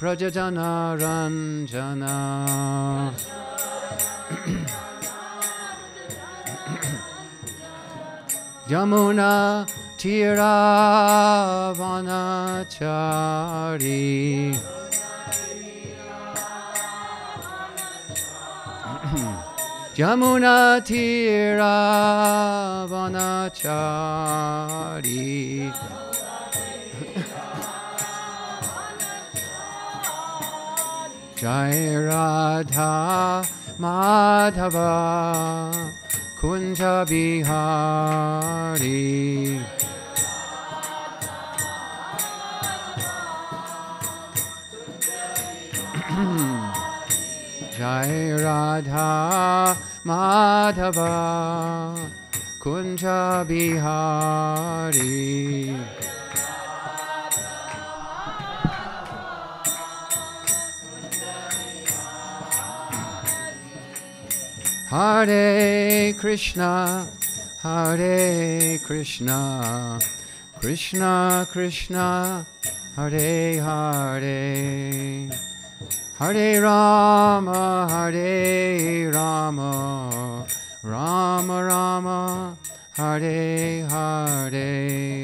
Prajajana Ranjana Yamuna Tira Vanachari Yamuna Tira Vanachari Jai Radha Madhava Kunja Bihari Jai Radha Madhava Kunja Bihari Hare Krishna, Hare Krishna, Krishna Krishna, Hare Hare, Hare Rama, Hare Rama, Rama Rama, Hare Hare.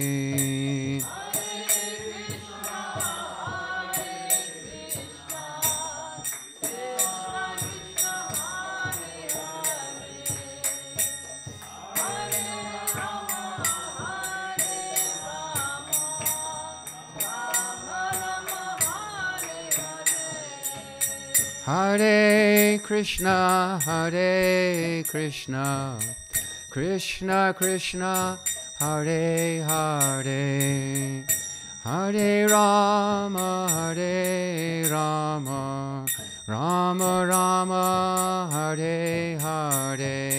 Hare Krishna, Hare Krishna, Krishna Krishna, Hare Hare, Hare Rama, Hare Rama, Rama Rama, Hare Hare.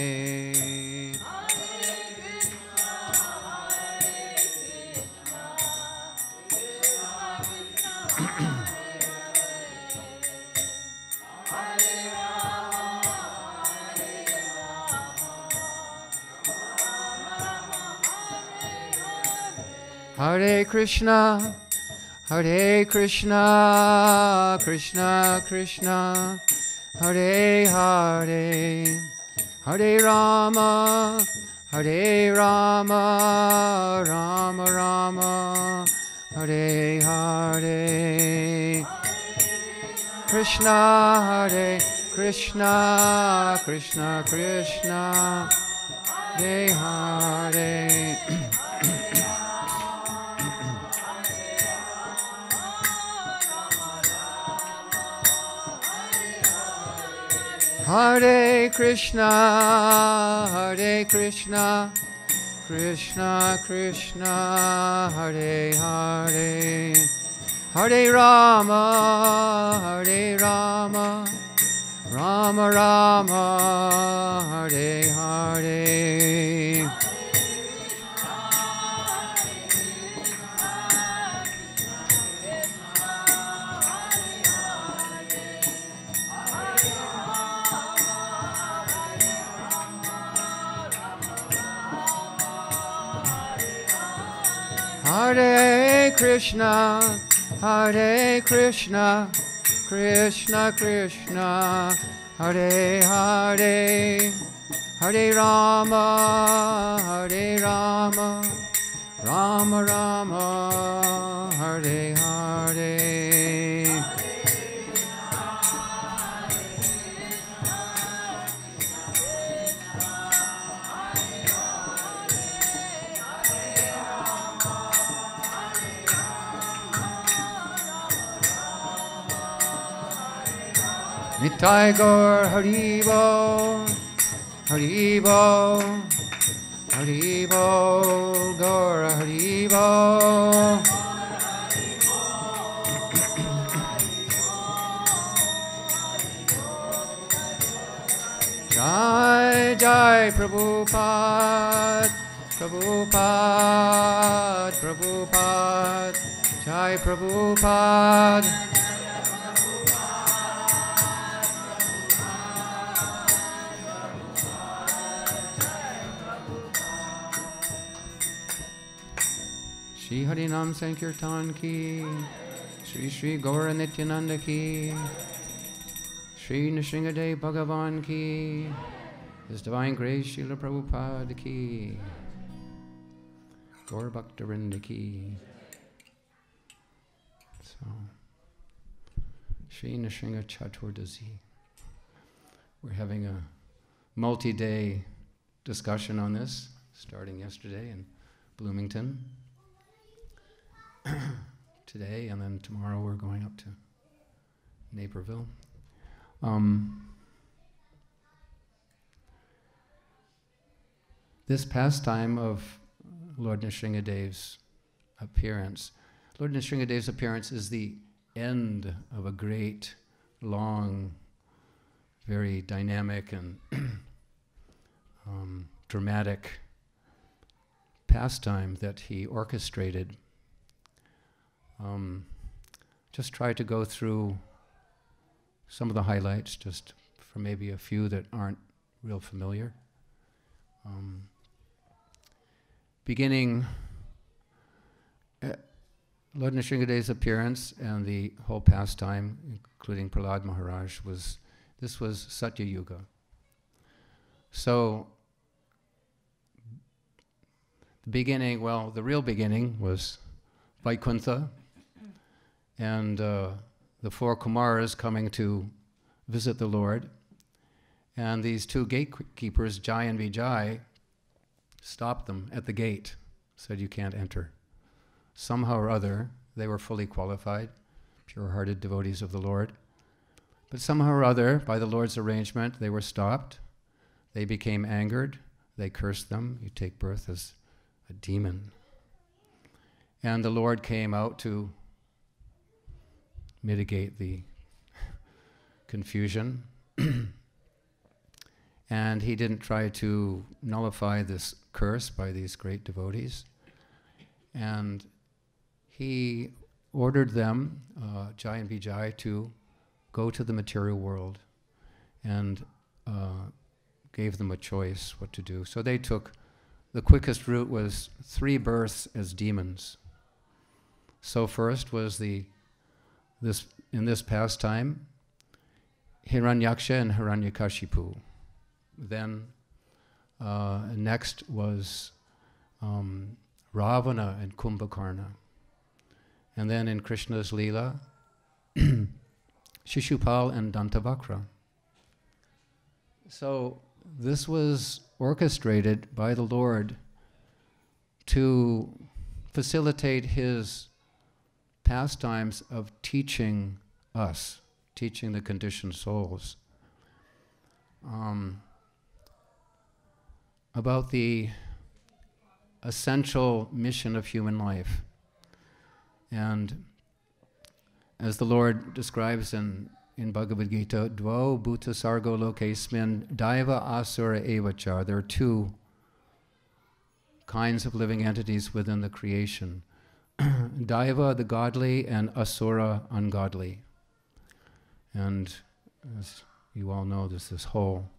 Hare Krishna, Hare Krishna, Krishna Krishna, Hare Hare, Hare Rama, Hare Rama, Rama Rama, Hare Hare. Krishna, Hare Krishna, Krishna Krishna, Hare Hare. Hare Krishna, Hare Krishna, Krishna Krishna, Hare Hare, Hare Rama, Hare Rama, Rama Rama, Hare Hare. Hare Krishna, Hare Krishna, Krishna Krishna, Hare Hare, Hare Rama, Hare Rama, Rama Rama, Hare Hare. Nitai Gaur Haribo, Haribo, Haribo, Gaur Haribo. Jai Jai Prabhupada, Prabhupada, Prabhupada, Jai Prabhupada. Shri Harinam Sankirtan ki, Shri Shri Gaura Nityananda ki, Shri Nrsimhadev Bhagavan ki, His Divine Grace Srila Prabhupada ki, Gaur Bhaktarinda ki. So, Shri Nrsimha Chaturdasi. We're having a multi-day discussion on this, starting yesterday in Bloomington. Today, and then tomorrow we're going up to Naperville. This pastime of Lord Nrsimhadev's appearance, Lord Nrsimhadev's appearance is the end of a great, long, very dynamic and dramatic pastime that he orchestrated. Just try to go through some of the highlights, just for maybe a few that aren't real familiar. Beginning Lord Nrsimhadev's appearance and the whole pastime, including Prahlad Maharaj, this was Satya Yuga. So the beginning, well, the real beginning was Vaikuntha, and the four Kumaras coming to visit the Lord. And these two gatekeepers, Jai and Vijay, stopped them at the gate, said, "You can't enter." Somehow or other, they were fully qualified, pure-hearted devotees of the Lord. But somehow or other, by the Lord's arrangement, they were stopped. They became angered. They cursed them. You take birth as a demon. And the Lord came out to mitigate the confusion. And he didn't try to nullify this curse by these great devotees. And he ordered them, Jai and Vijay, to go to the material world and gave them a choice what to do. So they took, the quickest route was 3 births as demons. So first was in this pastime, Hiranyaksha and Hiranyakashipu. Then next was Ravana and Kumbhakarna. And then in Krishna's Leela, Shishupal and Dantavakra. So this was orchestrated by the Lord to facilitate his pastimes of teaching us, teaching the conditioned souls, about the essential mission of human life. And as the Lord describes in Bhagavad Gita, Dvau bhuta sargo lokesmin daiva asura evacha. There are 2 kinds of living entities within the creation. Daiva, the godly, and asura, ungodly. And as you all know, there's this whole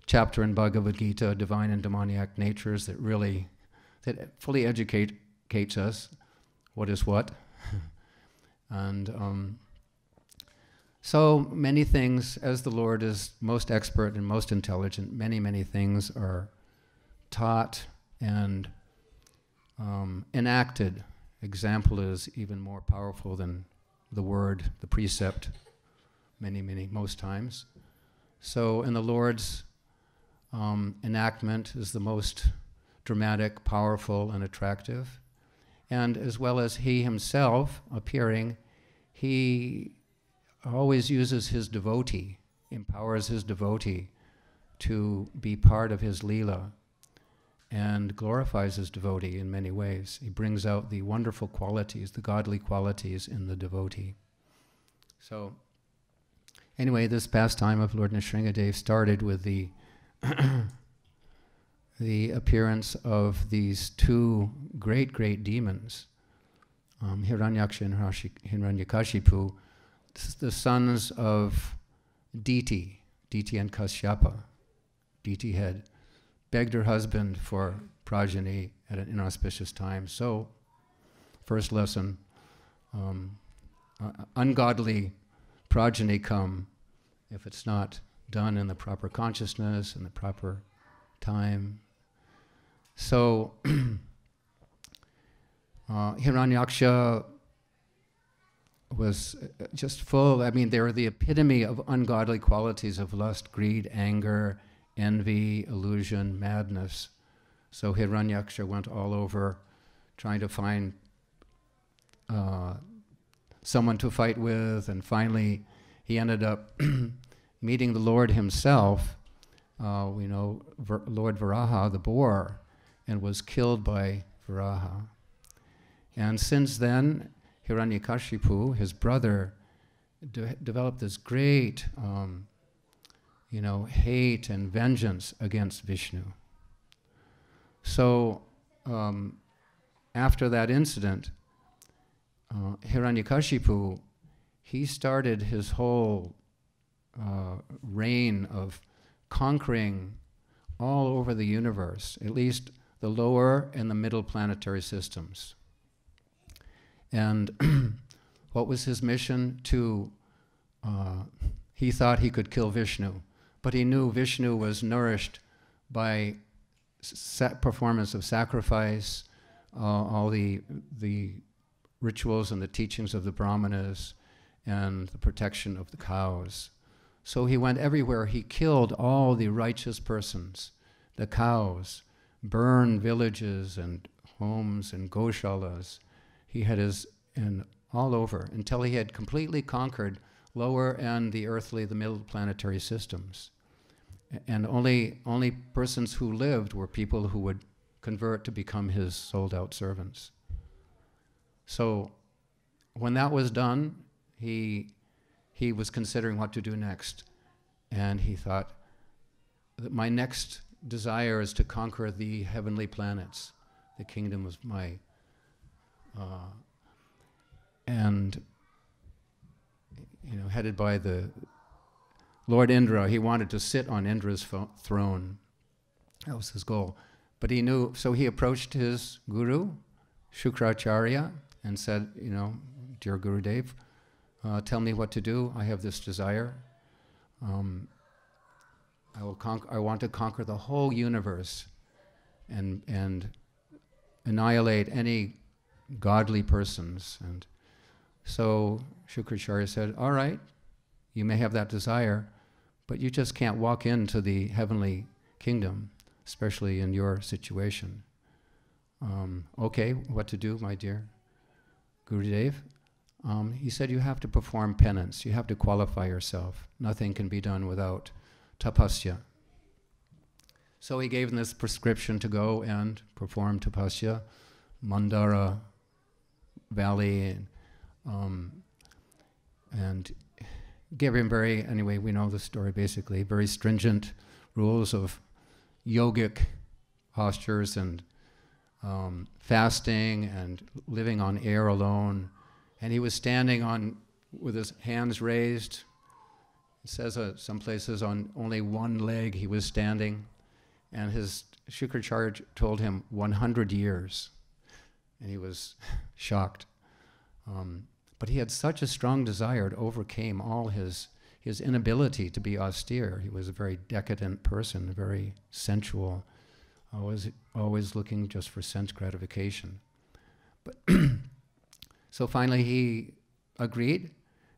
chapter in Bhagavad Gita, divine and demoniac natures, that fully educates us what is what. And so many things, as the Lord is most expert and most intelligent, many things are taught and enacted. Example is even more powerful than the word, the precept, most times. So in the Lord's enactment is the most dramatic, powerful, and attractive. And as well as he himself appearing, he always uses his devotee, empowers his devotee to be part of his Leela, and glorifies his devotee in many ways. He brings out the wonderful qualities, the godly qualities in the devotee. So anyway, this pastime of Lord Nrsimhadev started with the appearance of these 2 great demons, Hiranyaksha and Hiranyakashipu, the sons of Diti and Kashyapa. Diti had begged her husband for progeny at an inauspicious time. So, first lesson, ungodly progeny come if it's not done in the proper consciousness and the proper time. So Hiranyaksha was just full. I mean, they were the epitome of ungodly qualities of lust, greed, anger, envy, illusion, madness. So Hiranyaksha went all over trying to find someone to fight with, and finally he ended up meeting the Lord himself, we know Lord Varaha, the boar, and was killed by Varaha. And since then, Hiranyakashipu, his brother, developed this great hate and vengeance against Vishnu. So after that incident, Hiranyakashipu, he started his whole reign of conquering all over the universe, at least the lower and the middle planetary systems. And what was his mission? He thought he could kill Vishnu, but he knew Vishnu was nourished by performance of sacrifice, all the rituals and the teachings of the brahmanas, and the protection of the cows. So he went everywhere. He killed all the righteous persons, the cows, burned villages and homes and goshalas. He had his, and all over, until he had completely conquered lower and the earthly, the middle planetary systems. And only persons who lived were people who would convert to become his sold-out servants. So when that was done, he was considering what to do next. And he thought, that my next desire is to conquer the heavenly planets, the kingdom of my... and, headed by the Lord Indra, he wanted to sit on Indra's throne. That was his goal. But he knew, so he approached his guru, Shukracharya, and said, dear Gurudev, tell me what to do. I have this desire. I want to conquer the whole universe and annihilate any godly persons. And so Shukracharya said, all right, you may have that desire, but you just can't walk into the heavenly kingdom, especially in your situation. Okay, what to do, my dear Gurudev? He said, you have to perform penance. You have to qualify yourself. Nothing can be done without tapasya. So he gave him this prescription to go and perform tapasya, Mandara Valley, and gave him anyway, we know the story basically, very stringent rules of yogic postures and fasting and living on air alone. And he was standing with his hands raised. It says some places on only one leg he was standing. And his Shukracharya told him 100 years. And he was shocked. But he had such a strong desire, it overcame all his inability to be austere. He was a very decadent person, very sensual, always looking just for sense gratification. But so finally he agreed,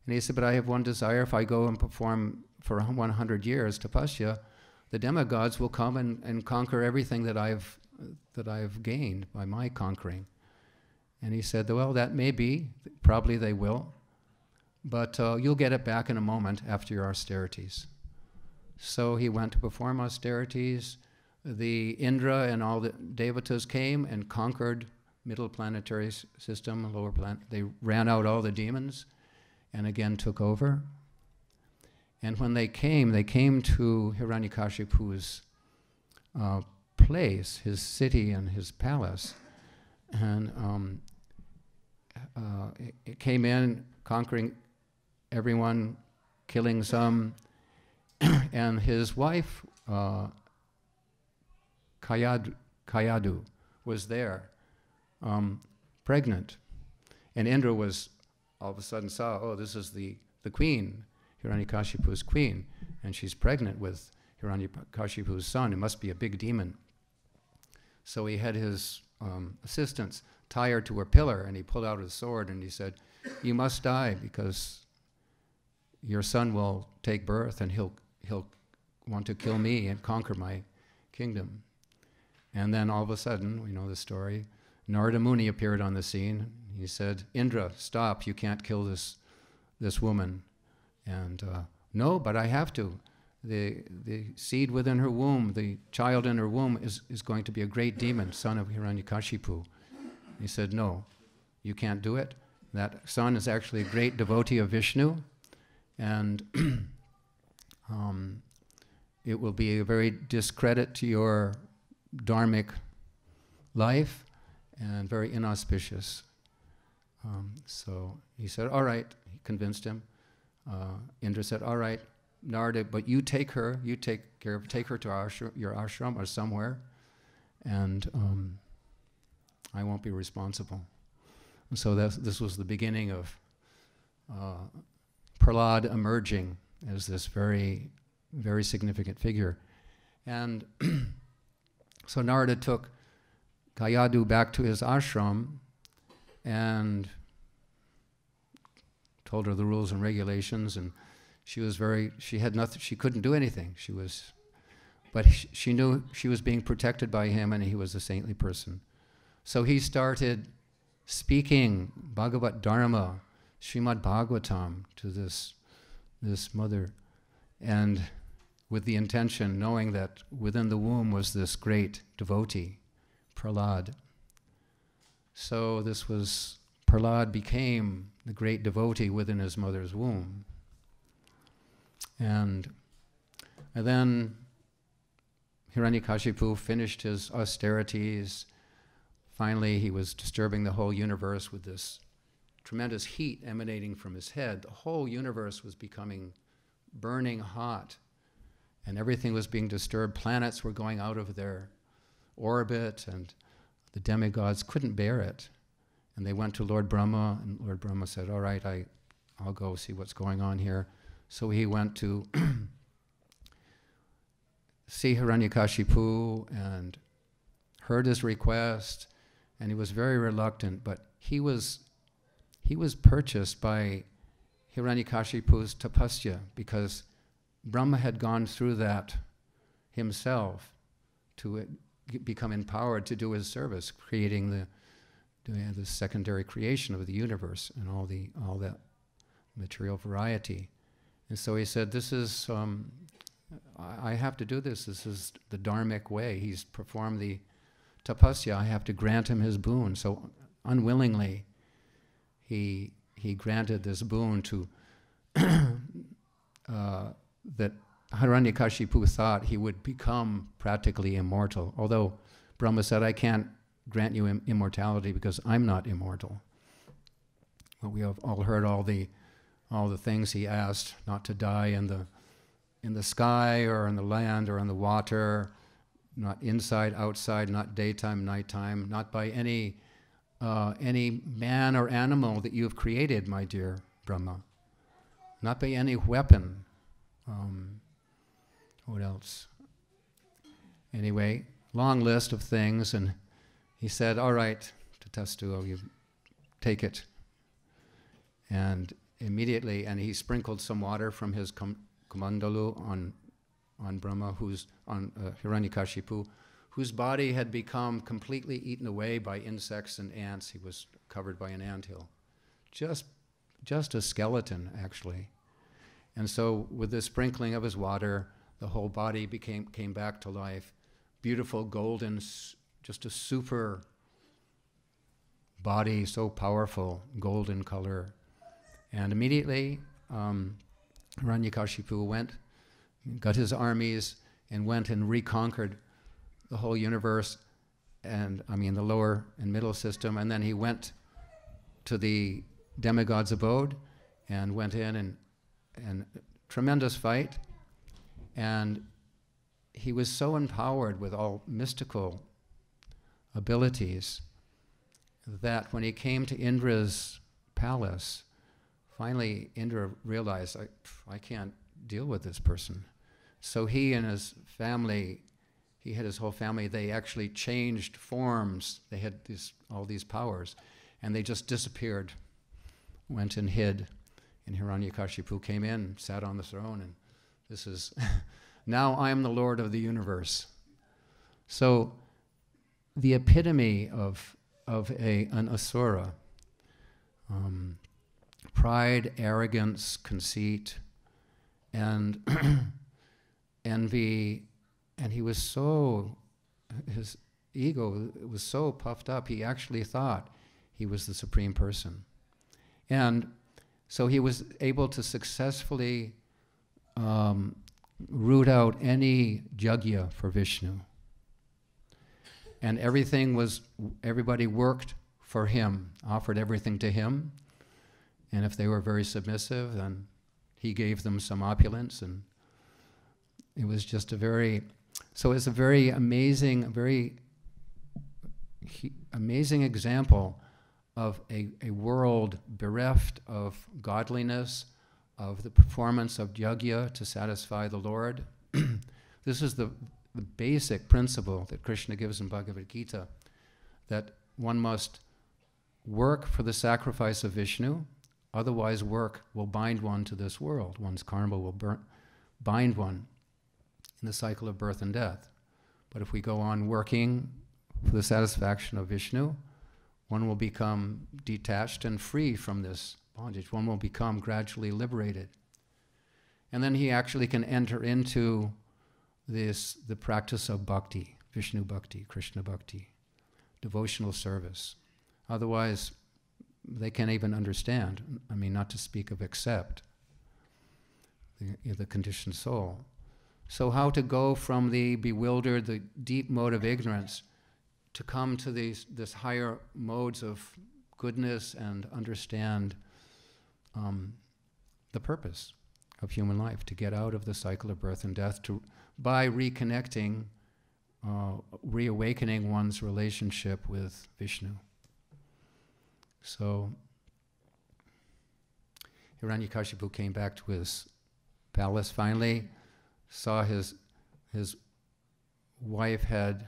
and he said, but I have one desire. If I go and perform for 100 years tapasya, the demigods will come and conquer everything that I've gained by my conquering. And he said, well, that may be, probably they will, but you'll get it back in a moment after your austerities. So he went to perform austerities. The Indra and all the devatas came and conquered middle planetary system, lower planet. They ran out all the demons and again took over. And when they came to Hiranyakashipu's place, his city and his palace, and it came in, conquering everyone, killing some, and his wife, Kayadu, was there, pregnant. And Indra was all of a sudden saw, oh, this is the queen, Hiranyakashipu's queen, and she's pregnant with Hiranyakashipu's son. It must be a big demon. So he had his assistants tie her to a pillar, and he pulled out his sword and he said, you must die because your son will take birth and he'll want to kill me and conquer my kingdom. And then all of a sudden, we know the story, Narada Muni appeared on the scene. He said, Indra, stop, you can't kill this woman. And no, but I have to. The seed within her womb, the child in her womb is going to be a great demon, son of Hiranyakashipu. He said, no, you can't do it. That son is actually a great devotee of Vishnu, and it will be a very discredit to your dharmic life and very inauspicious. So he said, all right, he convinced him. Indra said, all right, Narada, but you take her to your ashram or somewhere, and I won't be responsible. And so this was the beginning of Prahlad emerging as this very, very significant figure. And so Narada took Kayadu back to his ashram and told her the rules and regulations, and she had nothing, she couldn't do anything. But she knew she was being protected by him, and he was a saintly person. So he started speaking Bhagavad Dharma, Srimad Bhagavatam, to this mother, and with the intention, knowing that within the womb was this great devotee, Prahlad. So Prahlad became the great devotee within his mother's womb. And then Hiranyakashipu finished his austerities. Finally, he was disturbing the whole universe with this tremendous heat emanating from his head. The whole universe was becoming burning hot, and everything was being disturbed. Planets were going out of their orbit, and the demigods couldn't bear it. And they went to Lord Brahma, and Lord Brahma said, all right, I'll go see what's going on here. So he went to see Hiranyakashipu and heard his request, and he was very reluctant, but he was purchased by Hiranyakashipu's tapasya, because Brahma had gone through that himself to become empowered to do his service, creating the secondary creation of the universe and all that material variety. And so he said, this is, I have to do this. This is the dharmic way. He's performed the tapasya. I have to grant him his boon. So unwillingly, he granted this boon to that Hiranyakashipu thought he would become practically immortal. Although Brahma said, I can't grant you immortality because I'm not immortal. But we have all heard all the things he asked, not to die in the sky or in the land or in the water, not inside, outside, not daytime, nighttime, not by any man or animal that you have created, my dear Brahma, not by any weapon. What else? Anyway, long list of things, and he said, all right, Tatastu, you take it. And immediately, and he sprinkled some water from his kamandalu on Brahma, on Hiranyakashipu, whose body had become completely eaten away by insects and ants. He was covered by an anthill. Just a skeleton, actually. And so with the sprinkling of his water, the whole body came back to life. Beautiful golden, just a super body, so powerful, golden color. And immediately, Hiranyakashipu went, got his armies, and went and reconquered the whole universe, and the lower and middle system. And then he went to the demigod's abode and went in and tremendous fight. And he was so empowered with all mystical abilities that when he came to Indra's palace, finally Indra realized, I can't deal with this person. So he and his family, he had his whole family, they actually changed forms. They had all these powers, and they just disappeared, went and hid. And Hiranyakashipu came in, sat on the throne, and this is, now I am the Lord of the universe. So the epitome of an asura, pride, arrogance, conceit, and envy, and he was so, his ego was so puffed up, he actually thought he was the supreme person. And so he was able to successfully root out any jagya for Vishnu. And everybody worked for him, offered everything to him. And if they were very submissive, then he gave them some opulence. And it was just so it's a very amazing, amazing example of a world bereft of godliness, of the performance of yajna to satisfy the Lord. This is the basic principle that Krishna gives in Bhagavad Gita, that one must work for the sacrifice of Vishnu, otherwise work will bind one to this world. One's karma will bind one in the cycle of birth and death. But if we go on working for the satisfaction of Vishnu, one will become detached and free from this bondage. One will become gradually liberated. And then he actually can enter into the practice of bhakti, Vishnu bhakti, Krishna bhakti, devotional service. Otherwise, they can't even understand. I mean, not to speak of accept the conditioned soul. So how to go from the bewildered, the deep mode of ignorance, to come to this higher modes of goodness and understand the purpose of human life, to get out of the cycle of birth and death, by reconnecting, reawakening one's relationship with Vishnu. So Hiranyakashipu came back to his palace finally, saw his wife had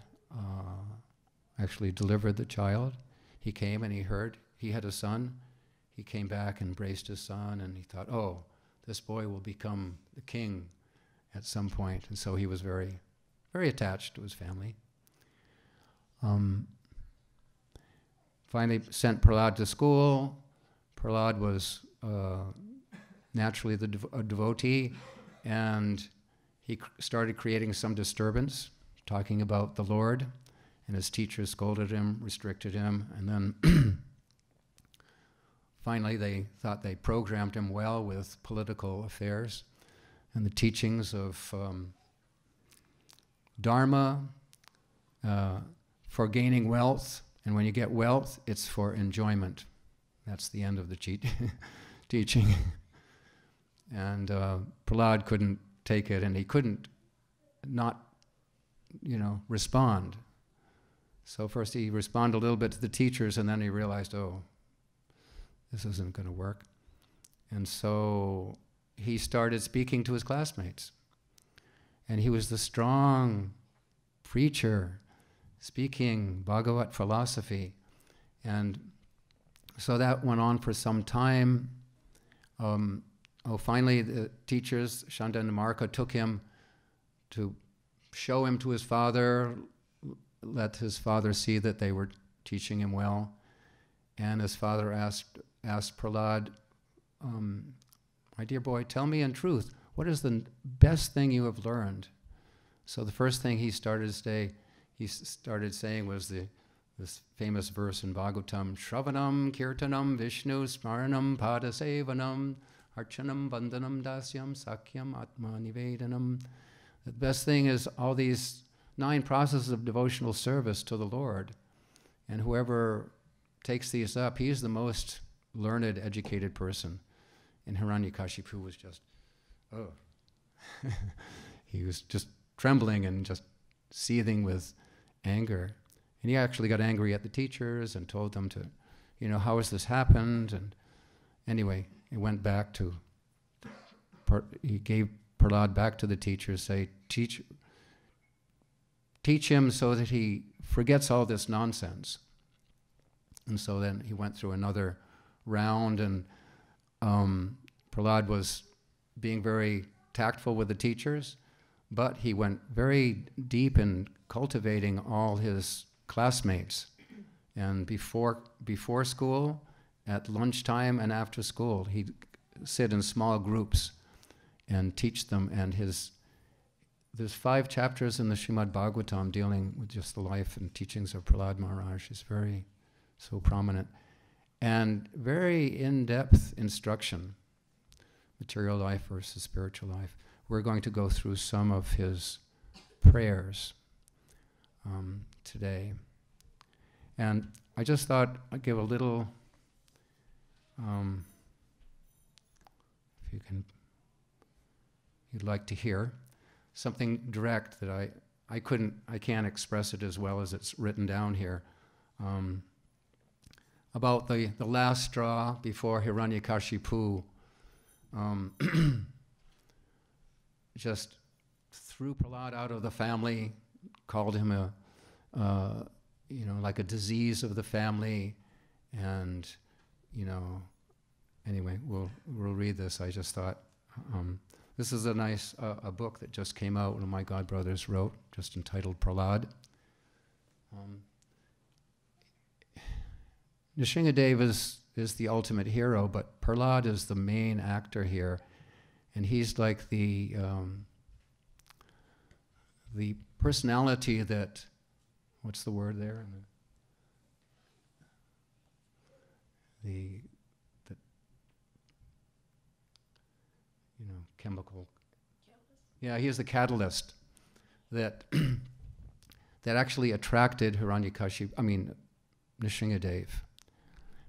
actually delivered the child. He came and he heard he had a son. He came back and embraced his son, and he thought, oh, this boy will become the king at some point. And so he was very, very attached to his family. Finally sent Prahlad to school. Prahlad was naturally a devotee, and he started creating some disturbance, talking about the Lord, and his teachers scolded him, restricted him, and then finally they thought they programmed him well with political affairs and the teachings of Dharma, for gaining wealth, and when you get wealth, it's for enjoyment. That's the end of the teaching. And Prahlad couldn't take it, and he couldn't not, respond. So first he responded a little bit to the teachers, and then he realized, oh, this isn't going to work. And so he started speaking to his classmates. And he was the strong preacher, speaking Bhagavat philosophy. And so that went on for some time. Finally the teachers, Shanda and Marka, took him to show him to his father, let his father see that they were teaching him well. And his father asked Prahlad, my dear boy, tell me in truth, what is the best thing you have learned? So the first thing he started saying was this famous verse in Bhagavatam, Shravanam, Kirtanam, Vishnu, Smaranam, Padasevanam, Archanam, Vandanam, Dasyam, Sakyam, Atma, Nivedanam. The best thing is all these 9 processes of devotional service to the Lord. And whoever takes these up, he's the most learned, educated person. And Hiranyakashipu was just, oh. He was just trembling and just seething with anger. And he actually got angry at the teachers and told them to, how has this happened? And anyway, he went back to, he gave Prahlad back to the teacher, say, teach him so that he forgets all this nonsense. And so then he went through another round, and Prahlad was being very tactful with the teachers, but he went very deep in cultivating all his classmates. And before school, at lunchtime and after school, he'd sit in small groups and teach them. And there's 5 chapters in the Srimad Bhagavatam dealing with just the life and teachings of Prahlad Maharaj. It's so prominent. And very in-depth instruction, material life versus spiritual life. We're going to go through some of his prayers today. And I just thought I'd give a little, if you'd like to hear, something direct that I can't express it as well as it's written down here, about the last straw before Hiranyakashipu just threw Prahlad out of the family, called him like a disease of the family, and anyway, we'll read this. I just thought this is a nice a book that just came out. One of my godbrothers wrote, just entitled Prahlad. Nrsimhadev is the ultimate hero, but Prahlad is the main actor here, and he's like the personality that, what's the word there? The chemical. Catalyst? Yeah, he is the catalyst that that actually attracted Nrsimhadev.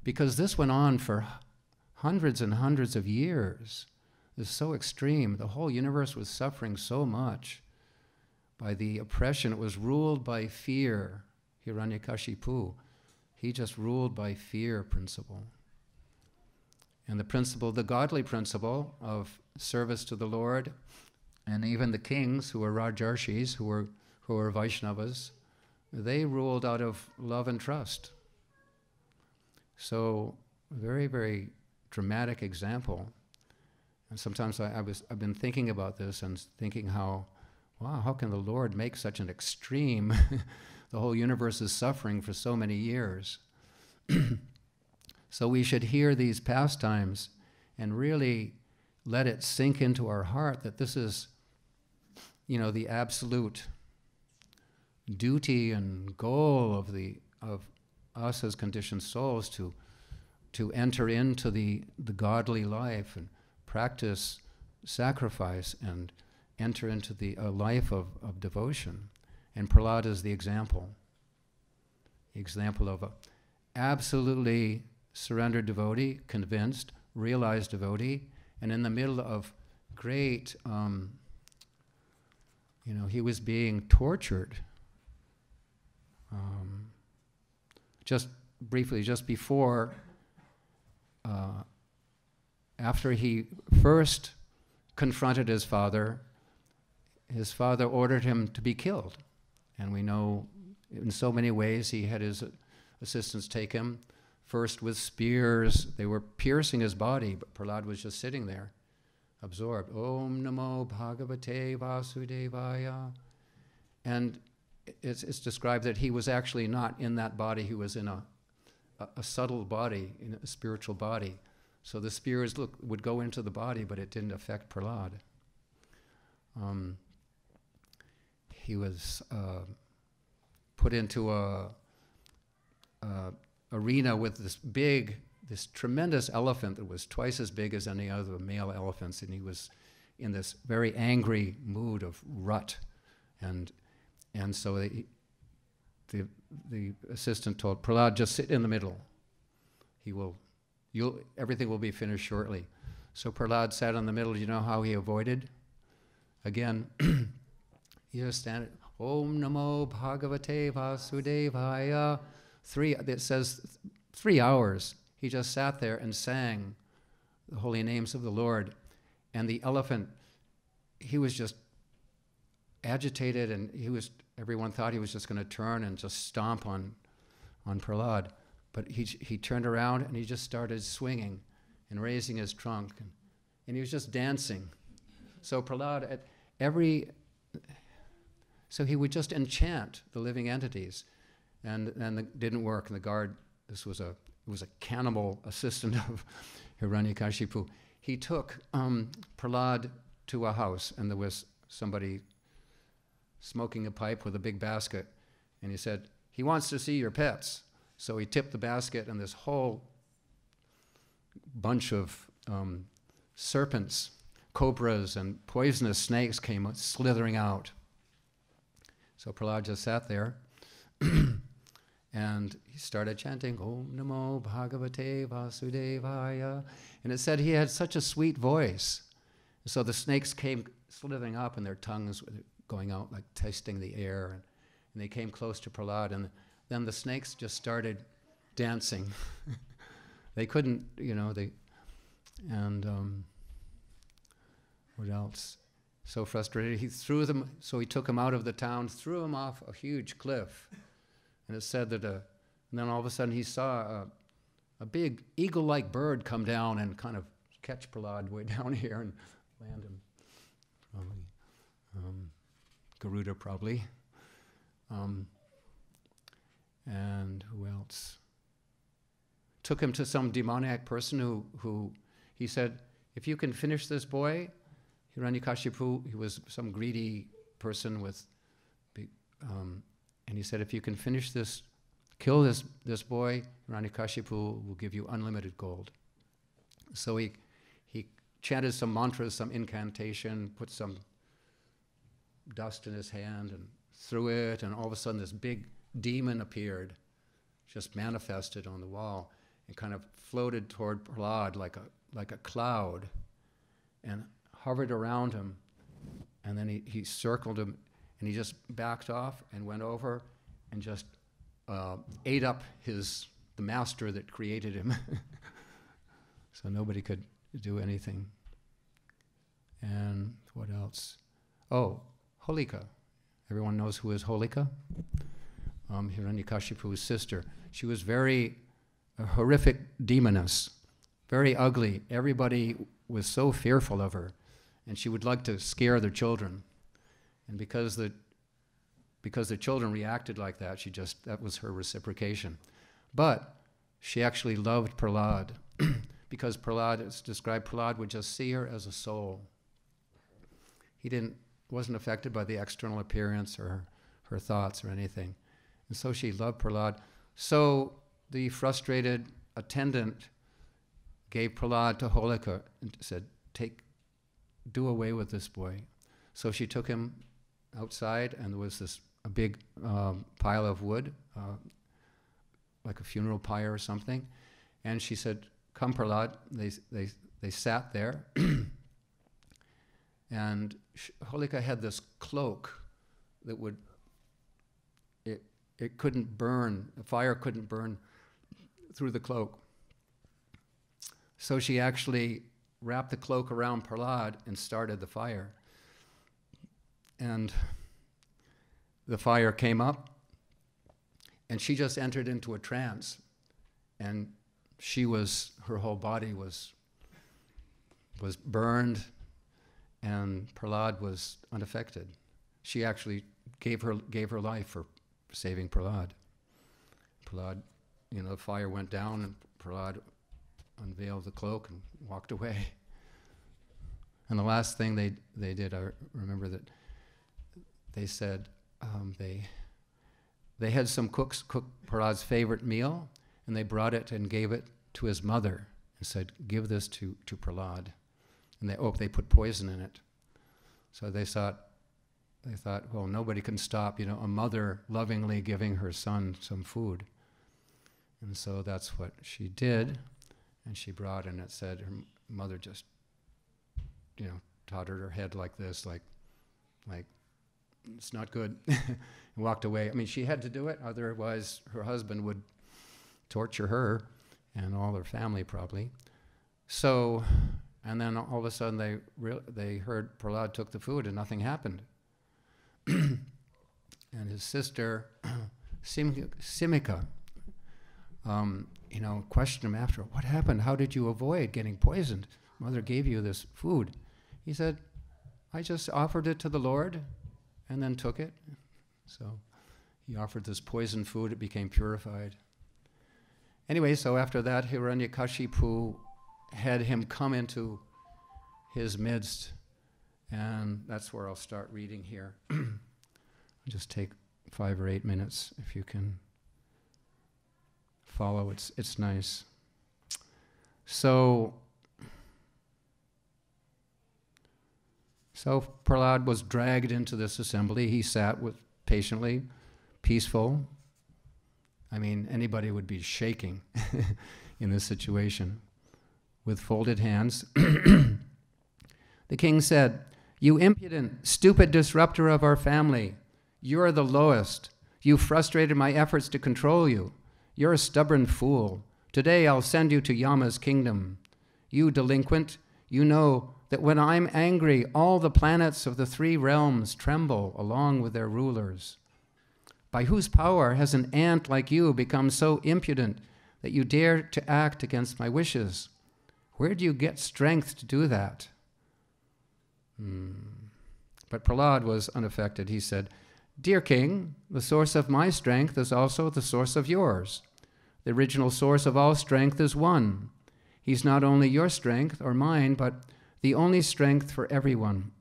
Because this went on for hundreds and hundreds of years. It was so extreme. The whole universe was suffering so much by the oppression. It was ruled by fear. Hiranyakashipu, he just ruled by fear principle. And the principle, the godly principle of service to the Lord, and even the kings who were Rajarshis, who were Vaishnavas, they ruled out of love and trust. So, very, very dramatic example. And sometimes I've been thinking about this and thinking how can the Lord make such an extreme? The whole universe is suffering for so many years. So we should hear these pastimes and really let it sink into our heart that this is, the absolute duty and goal of us as conditioned souls to enter into the godly life and practice sacrifice and enter into a life of devotion. And Prahlad is the example of a absolutely surrendered devotee, convinced, realized devotee, and in the middle of great, he was being tortured. Just briefly, just before, after he first confronted his father ordered him to be killed. And we know in so many ways he had his assistants take him, first with spears. They were piercing his body, but Prahlad was just sitting there, absorbed. Om Namo Bhagavate Vasudevaya. And it's described that he was actually not in that body. He was in a subtle body, in a spiritual body. So the spears would go into the body, but it didn't affect Prahlad. He was put into a arena with this tremendous elephant that was twice as big as any other male elephants, and he was in this very angry mood of rut, and so the assistant told Prahlad, just sit in the middle. Everything will be finished shortly. So Prahlad sat in the middle. You know how he avoided? Again, he just stand. Om Namo Bhagavate Vasudevaya. It says 3 hours. He just sat there and sang the holy names of the Lord. And the elephant, he was just agitated, and everyone thought he was just going to turn and just stomp on Prahlad. But he turned around and he just started swinging and raising his trunk, and he was just dancing. So Prahlad, so he would just enchant the living entities, and it didn't work. And the guard, it was a cannibal assistant of Hiranyakashipu. He took Prahlad to a house, and there was somebody smoking a pipe with a big basket, and he said, he wants to see your pets. So he tipped the basket, and this whole bunch of serpents, cobras, and poisonous snakes came slithering out. So Prahlad just sat there, and he started chanting, Om Namo Bhagavate Vasudevaya. And it said he had such a sweet voice. So the snakes came slithering up, and their tongues were going out, like tasting the air. And they came close to Prahlad, and then the snakes just started dancing. They couldn't, what else? So frustrated, he threw them, so he took them out of the town, threw them off a huge cliff. And it said that, and then all of a sudden he saw a big eagle-like bird come down and kind of catch Prahlad way down here and land him. Garuda probably. And who else? Took him to some demoniac person who he said, if you can finish this boy, Hiranyakashipu, he was some greedy person with big, and he said, if you can finish this, kill this boy, Hiranyakashipu will give you unlimited gold. So he chanted some mantras, some incantation, put some dust in his hand and threw it, and all of a sudden this big demon appeared, just manifested on the wall, and kind of floated toward Prahlad like a cloud, and hovered around him, and then he circled him, and he just backed off and went over and just ate up the master that created him. So nobody could do anything. And what else? Oh, Holika. Everyone knows who is Holika? Hiranyakashipu's sister. She was a horrific demoness, very ugly. Everybody was so fearful of her, and she would like to scare their children. And because the children reacted like that, that was her reciprocation. But she actually loved Prahlad, because Prahlad, it's described, Prahlad would just see her as a soul. He wasn't affected by the external appearance or her thoughts or anything. And so she loved Prahlad. So the frustrated attendant gave Prahlad to Holika and said, do away with this boy. So she took him outside, and there was a big pile of wood, like a funeral pyre or something. And she said, come, Prahlad. They sat there. And Holika had this cloak that it couldn't burn, the fire couldn't burn through the cloak. So she actually wrapped the cloak around Prahlad and started the fire. And the fire came up, and she just entered into a trance. And her whole body was burned, and Prahlad was unaffected. She actually gave her life for saving Prahlad. Prahlad, the fire went down, and Prahlad unveiled the cloak and walked away. And the last thing they did, I remember that they said they had some cooks cook Prahlad's favorite meal, and they brought it and gave it to his mother and said, give this to Prahlad. And they put poison in it. So they thought, well, nobody can stop, a mother lovingly giving her son some food. And so that's what she did. And she brought, and it said her mother just, tottered her head like this, like it's not good, and walked away. I mean, she had to do it, otherwise her husband would torture her and all her family probably. So, and then all of a sudden they heard Prahlad took the food and nothing happened. And his sister, Simika, questioned him after, what happened? How did you avoid getting poisoned? Mother gave you this food. He said, I just offered it to the Lord and then took it. So he offered this poisoned food, it became purified. Anyway, so after that, Hiranyakashipu had him come into his midst, and that's where I'll start reading here. Just take 5 or 8 minutes if you can follow. It's nice. So Prahlad was dragged into this assembly. He sat patiently, peaceful. I mean, anybody would be shaking in this situation. With folded hands. The king said, "You impudent, stupid disruptor of our family, you're the lowest. You frustrated my efforts to control you. You're a stubborn fool. Today I'll send you to Yama's kingdom. You delinquent, you know that when I'm angry, all the planets of the 3 realms tremble along with their rulers. By whose power has an ant like you become so impudent that you dare to act against my wishes? Where do you get strength to do that?" But Prahlad was unaffected. He said, "Dear king, the source of my strength is also the source of yours. The original source of all strength is one. He's not only your strength or mine, but the only strength for everyone.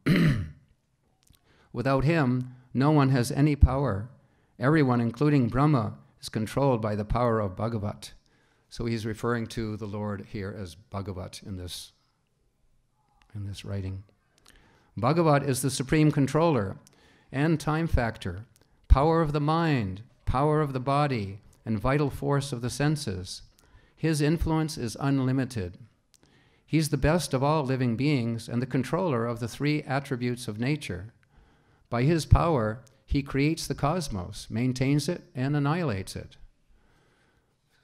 Without him, no one has any power. Everyone, including Brahma, is controlled by the power of Bhagavat." So he's referring to the Lord here as Bhagavat in this writing. Bhagavat is the supreme controller and time factor, power of the mind, power of the body, and vital force of the senses. His influence is unlimited. He's the best of all living beings and the controller of the 3 attributes of nature. By his power, he creates the cosmos, maintains it, and annihilates it.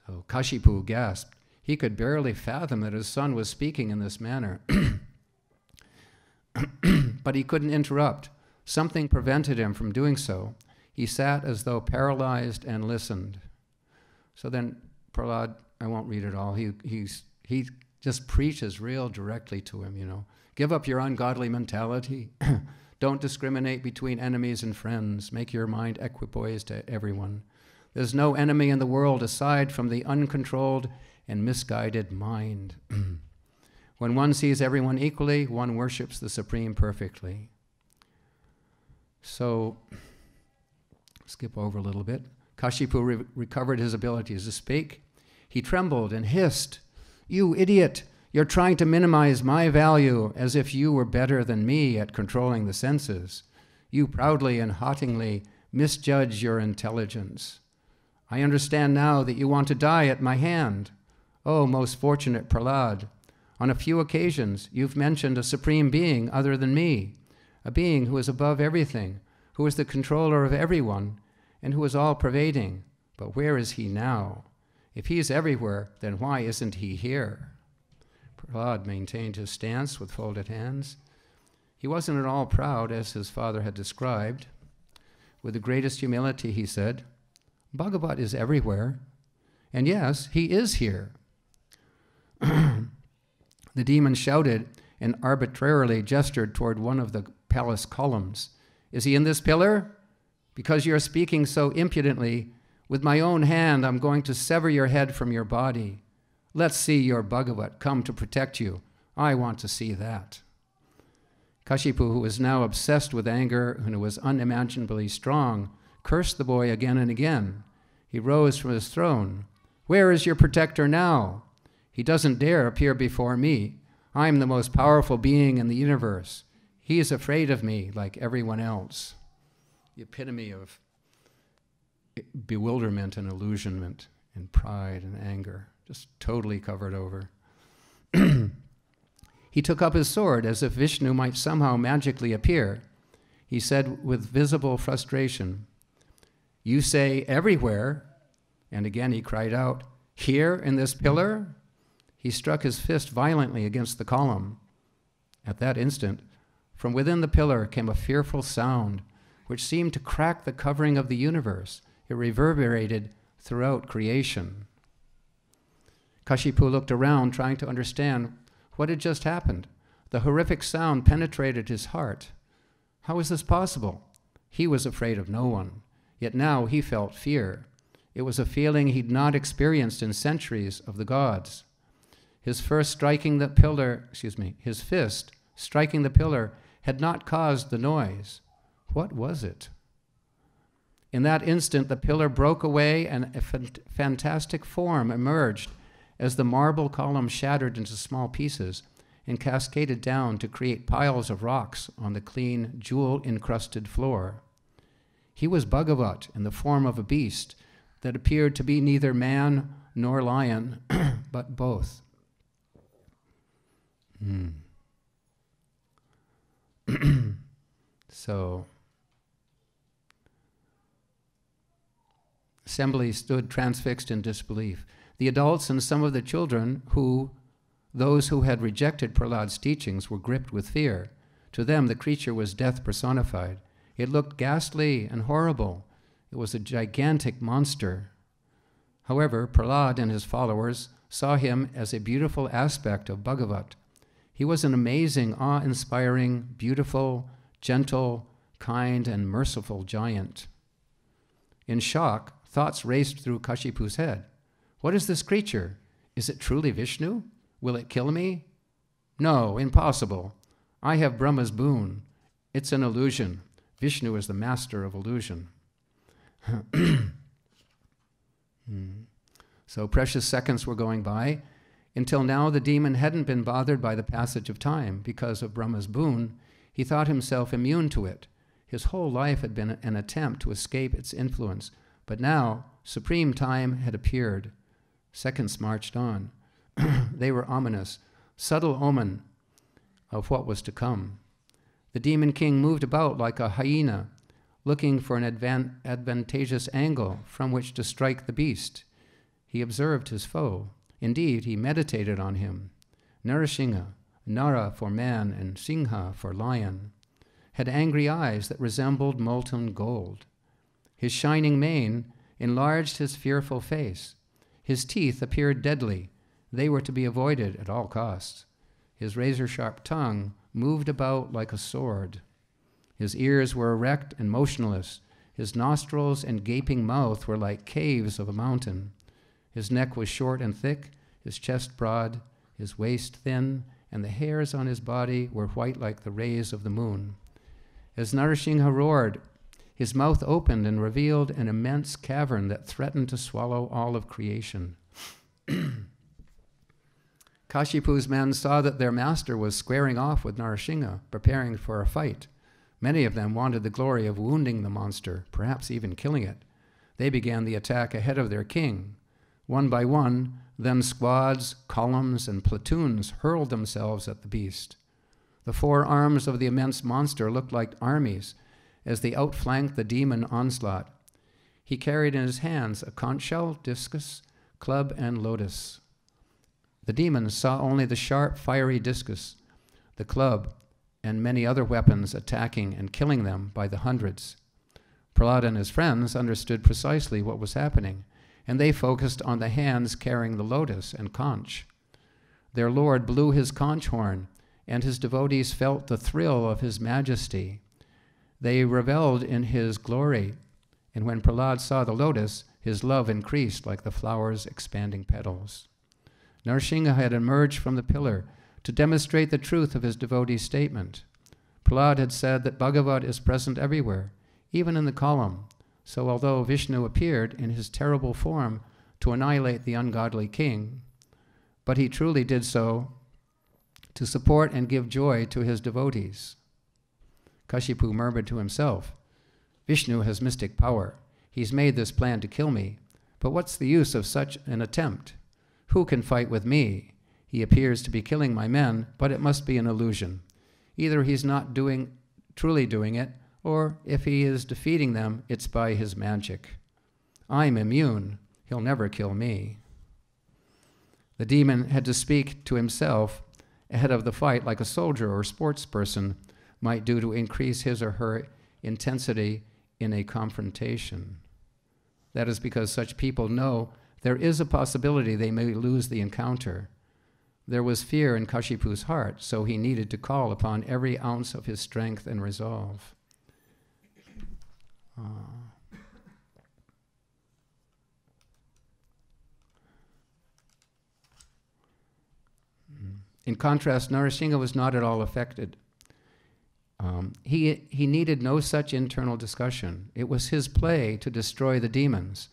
So Kashipu gasped. He could barely fathom that his son was speaking in this manner. But he couldn't interrupt. Something prevented him from doing so. He sat as though paralyzed and listened. So then Prahlad, I won't read it all, he just preaches real directly to him, Give up your ungodly mentality. Don't discriminate between enemies and friends. Make your mind equipoised to everyone. There's no enemy in the world aside from the uncontrolled and misguided mind. When one sees everyone equally, one worships the Supreme perfectly. So, skip over a little bit. Kashipu recovered his abilities to speak. He trembled and hissed, "You idiot! You're trying to minimize my value as if you were better than me at controlling the senses. You proudly and haughtingly misjudge your intelligence. I understand now that you want to die at my hand. Oh, most fortunate Prahlad, on a few occasions you've mentioned a supreme being other than me, a being who is above everything, who is the controller of everyone, and who is all-pervading. But where is he now? If he is everywhere, then why isn't he here?" Prahlad maintained his stance with folded hands. He wasn't at all proud, as his father had described. With the greatest humility, he said, "Bhagavat is everywhere. And yes, he is here." The demon shouted and arbitrarily gestured toward one of the palace columns. "Is he in this pillar? Because you're speaking so impudently, with my own hand I'm going to sever your head from your body. Let's see your Bhagavat come to protect you. I want to see that." Kashipu, who was now obsessed with anger and who was unimaginably strong, cursed the boy again and again. He rose from his throne. "Where is your protector now? He doesn't dare appear before me. I'm the most powerful being in the universe. He is afraid of me like everyone else." The epitome of bewilderment and illusionment and pride and anger, just totally covered over. He took up his sword as if Vishnu might somehow magically appear. He said with visible frustration, "You say everywhere," and again he cried out, "Here in this pillar?" He struck his fist violently against the column. At that instant, from within the pillar came a fearful sound, which seemed to crack the covering of the universe. It reverberated throughout creation. Kashipu looked around, trying to understand what had just happened. The horrific sound penetrated his heart. How was this possible? He was afraid of no one, yet now he felt fear. It was a feeling he'd not experienced in centuries of the gods. His fist striking the pillar had not caused the noise. What was it? In that instant, the pillar broke away and a fantastic form emerged as the marble column shattered into small pieces and cascaded down to create piles of rocks on the clean, jewel-encrusted floor. He was Bhagavat in the form of a beast that appeared to be neither man nor lion, but both. So, assembly stood transfixed in disbelief. The adults and some of the children, those who had rejected Prahlad's teachings, were gripped with fear. To them, the creature was death personified. It looked ghastly and horrible. It was a gigantic monster. However, Prahlad and his followers saw him as a beautiful aspect of Bhagavat. He was an amazing, awe-inspiring, beautiful, gentle, kind, and merciful giant. In shock, thoughts raced through Kashipu's head. What is this creature? Is it truly Vishnu? Will it kill me? No, impossible. I have Brahma's boon. It's an illusion. Vishnu is the master of illusion. So precious seconds were going by. Until now, the demon hadn't been bothered by the passage of time. Because of Brahma's boon, he thought himself immune to it. His whole life had been an attempt to escape its influence. But now, supreme time had appeared. Seconds marched on. They were ominous, subtle omen of what was to come. The demon king moved about like a hyena, looking for an advantageous angle from which to strike the beast. He observed his foe. Indeed, he meditated on him. Narasingha, Nara for man and Singha for lion, had angry eyes that resembled molten gold. His shining mane enlarged his fearful face. His teeth appeared deadly. They were to be avoided at all costs. His razor-sharp tongue moved about like a sword. His ears were erect and motionless. His nostrils and gaping mouth were like caves of a mountain. His neck was short and thick, his chest broad, his waist thin, and the hairs on his body were white like the rays of the moon. As Narasingha roared, his mouth opened and revealed an immense cavern that threatened to swallow all of creation. Kashipu's men saw that their master was squaring off with Narasingha, preparing for a fight. Many of them wanted the glory of wounding the monster, perhaps even killing it. They began the attack ahead of their king. One by one, then squads, columns, and platoons hurled themselves at the beast. The four arms of the immense monster looked like armies as they outflanked the demon onslaught. He carried in his hands a conch shell, discus, club, and lotus. The demons saw only the sharp, fiery discus, the club, and many other weapons attacking and killing them by the hundreds. Prahlad and his friends understood precisely what was happening, and they focused on the hands carrying the lotus and conch. Their lord blew his conch horn, and his devotees felt the thrill of his majesty. They reveled in his glory, and when Prahlad saw the lotus, his love increased like the flower's expanding petals. Narasingha had emerged from the pillar to demonstrate the truth of his devotee's statement. Prahlad had said that Bhagavat is present everywhere, even in the column. So although Vishnu appeared in his terrible form to annihilate the ungodly king, but he truly did so to support and give joy to his devotees. Kashipu murmured to himself, "Vishnu has mystic power. He's made this plan to kill me. But what's the use of such an attempt? Who can fight with me? He appears to be killing my men, but it must be an illusion. Either he's not truly doing it, or if he is defeating them, it's by his magic. I'm immune. He'll never kill me." The demon had to speak to himself ahead of the fight like a soldier or sports person might do to increase his or her intensity in a confrontation. That is because such people know there is a possibility they may lose the encounter. There was fear in Kashipu's heart, so he needed to call upon every ounce of his strength and resolve. In contrast, Narasimha was not at all affected. He needed no such internal discussion. It was his play to destroy the demons.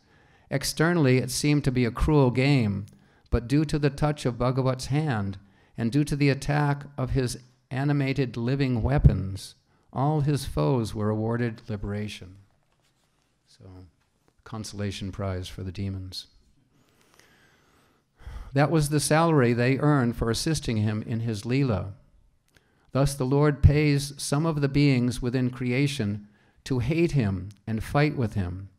Externally, it seemed to be a cruel game, but due to the touch of Bhagavat's hand and due to the attack of his animated living weapons, all his foes were awarded liberation. So, consolation prize for the demons. That was the salary they earned for assisting him in his Leela. Thus the Lord pays some of the beings within creation to hate him and fight with him.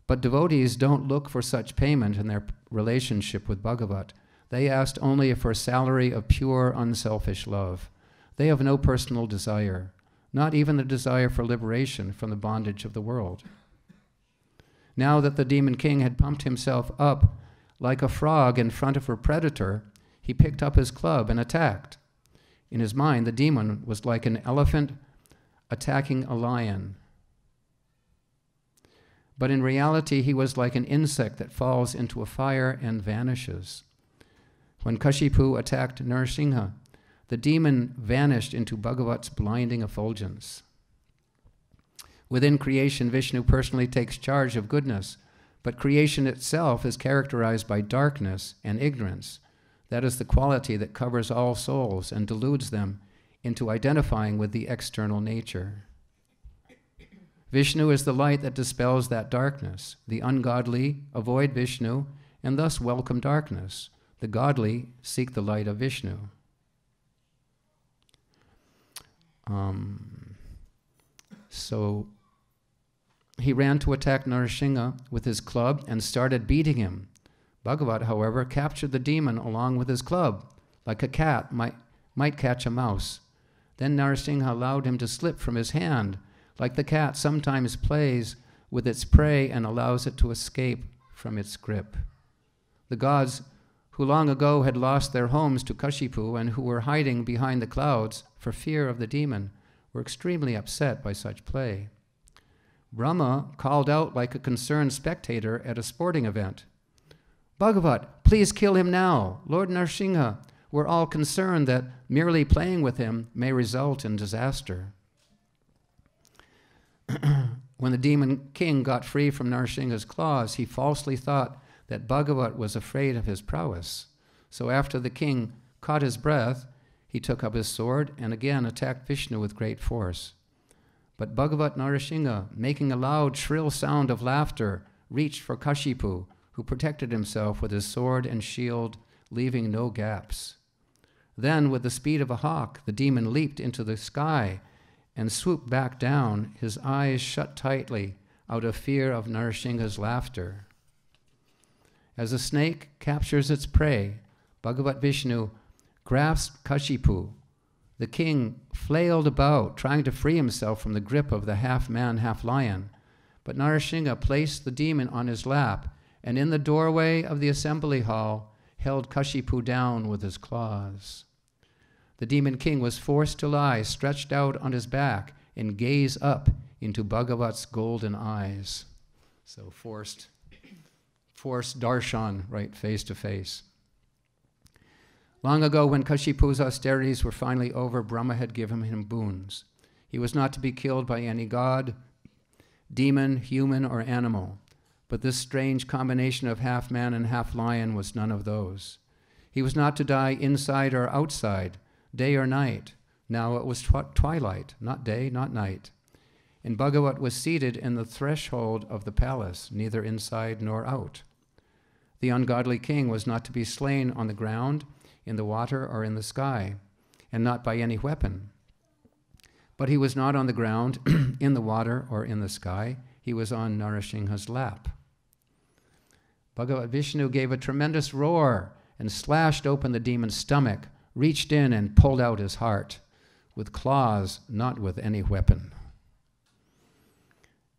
But devotees don't look for such payment in their relationship with Bhagavat. They asked only for a salary of pure, unselfish love. They have no personal desire, not even the desire for liberation from the bondage of the world. Now that the demon king had pumped himself up like a frog in front of a predator, he picked up his club and attacked. In his mind, the demon was like an elephant attacking a lion. But in reality, he was like an insect that falls into a fire and vanishes. When Kashipu attacked Narasimha, the demon vanished into Bhagavat's blinding effulgence. Within creation, Vishnu personally takes charge of goodness, but creation itself is characterized by darkness and ignorance. That is the quality that covers all souls and deludes them into identifying with the external nature. Vishnu is the light that dispels that darkness. The ungodly avoid Vishnu and thus welcome darkness. The godly seek the light of Vishnu. So he ran to attack Narasimha with his club and started beating him. Bhagavat, however, captured the demon along with his club, like a cat might catch a mouse. Then Narasimha allowed him to slip from his hand, like the cat sometimes plays with its prey and allows it to escape from its grip. The gods, who long ago had lost their homes to Kashipu and who were hiding behind the clouds for fear of the demon, were extremely upset by such play. Brahma called out like a concerned spectator at a sporting event, "Bhagavat, please kill him now. Lord Narasimha, we're all concerned that merely playing with him may result in disaster." When the demon king got free from Narasimha's claws, he falsely thought that Bhagavat was afraid of his prowess. So after the king caught his breath, he took up his sword and again attacked Vishnu with great force. But Bhagavat Narasimha, making a loud, shrill sound of laughter, reached for Kashipu, who protected himself with his sword and shield, leaving no gaps. Then, with the speed of a hawk, the demon leaped into the sky and swooped back down, his eyes shut tightly out of fear of Narasimha's laughter. As a snake captures its prey, Bhagavat Vishnu grasped Kashipu. The king flailed about, trying to free himself from the grip of the half-man, half-lion. But Narasimha placed the demon on his lap, and in the doorway of the assembly hall held Kashipu down with his claws. The demon king was forced to lie stretched out on his back and gaze up into Bhagavat's golden eyes. So forced darshan, right, face to face. Long ago, when Kashipu's austerities were finally over, Brahma had given him boons. He was not to be killed by any god, demon, human, or animal. But this strange combination of half man and half lion was none of those. He was not to die inside or outside, day or night. Now it was twilight, not day, not night. And Bhagavat was seated in the threshold of the palace, neither inside nor out. The ungodly king was not to be slain on the ground, in the water, or in the sky, and not by any weapon. But he was not on the ground, in the water, or in the sky. He was on Narasimha's lap. Bhagavat Vishnu gave a tremendous roar and slashed open the demon's stomach, reached in and pulled out his heart with claws, not with any weapon.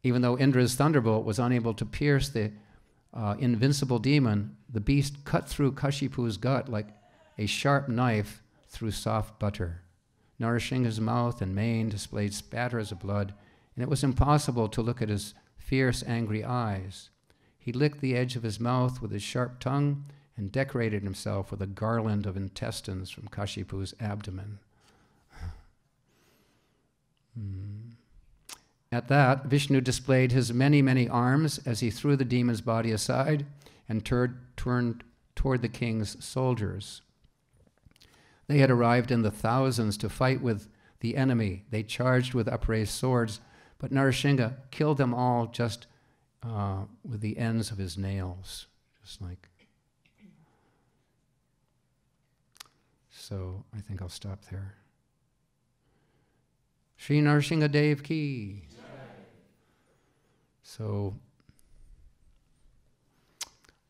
Even though Indra's thunderbolt was unable to pierce the invincible demon, the beast cut through Kashipu's gut like a sharp knife through soft butter. Narasimha's mouth and mane displayed spatters of blood, and it was impossible to look at his fierce, angry eyes. He licked the edge of his mouth with his sharp tongue and decorated himself with a garland of intestines from Kashipu's abdomen. At that, Vishnu displayed his many, many arms as he threw the demon's body aside and turned toward the king's soldiers. They had arrived in the thousands to fight with the enemy. They charged with upraised swords, but Narasimha killed them all just with the ends of his nails, just like. So I think I'll stop there. Shri Narasimha Dev Ki. So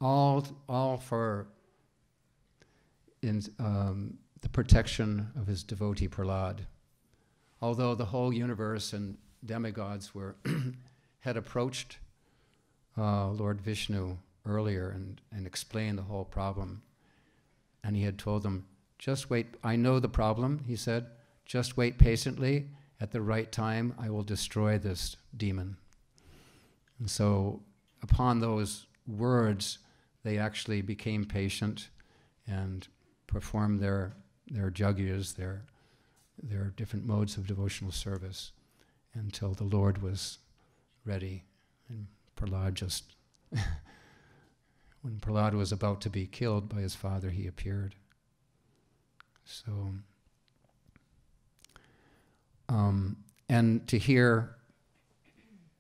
all for the protection of his devotee Prahlad. Although the whole universe and demigods had approached Lord Vishnu earlier and explained the whole problem, and he had told them, just wait, I know the problem, he said, just wait patiently, at the right time I will destroy this demon. And so upon those words, they actually became patient and performed their jagyas, their different modes of devotional service, until the Lord was ready. And Prahlad just, when Prahlad was about to be killed by his father, he appeared. So, and to hear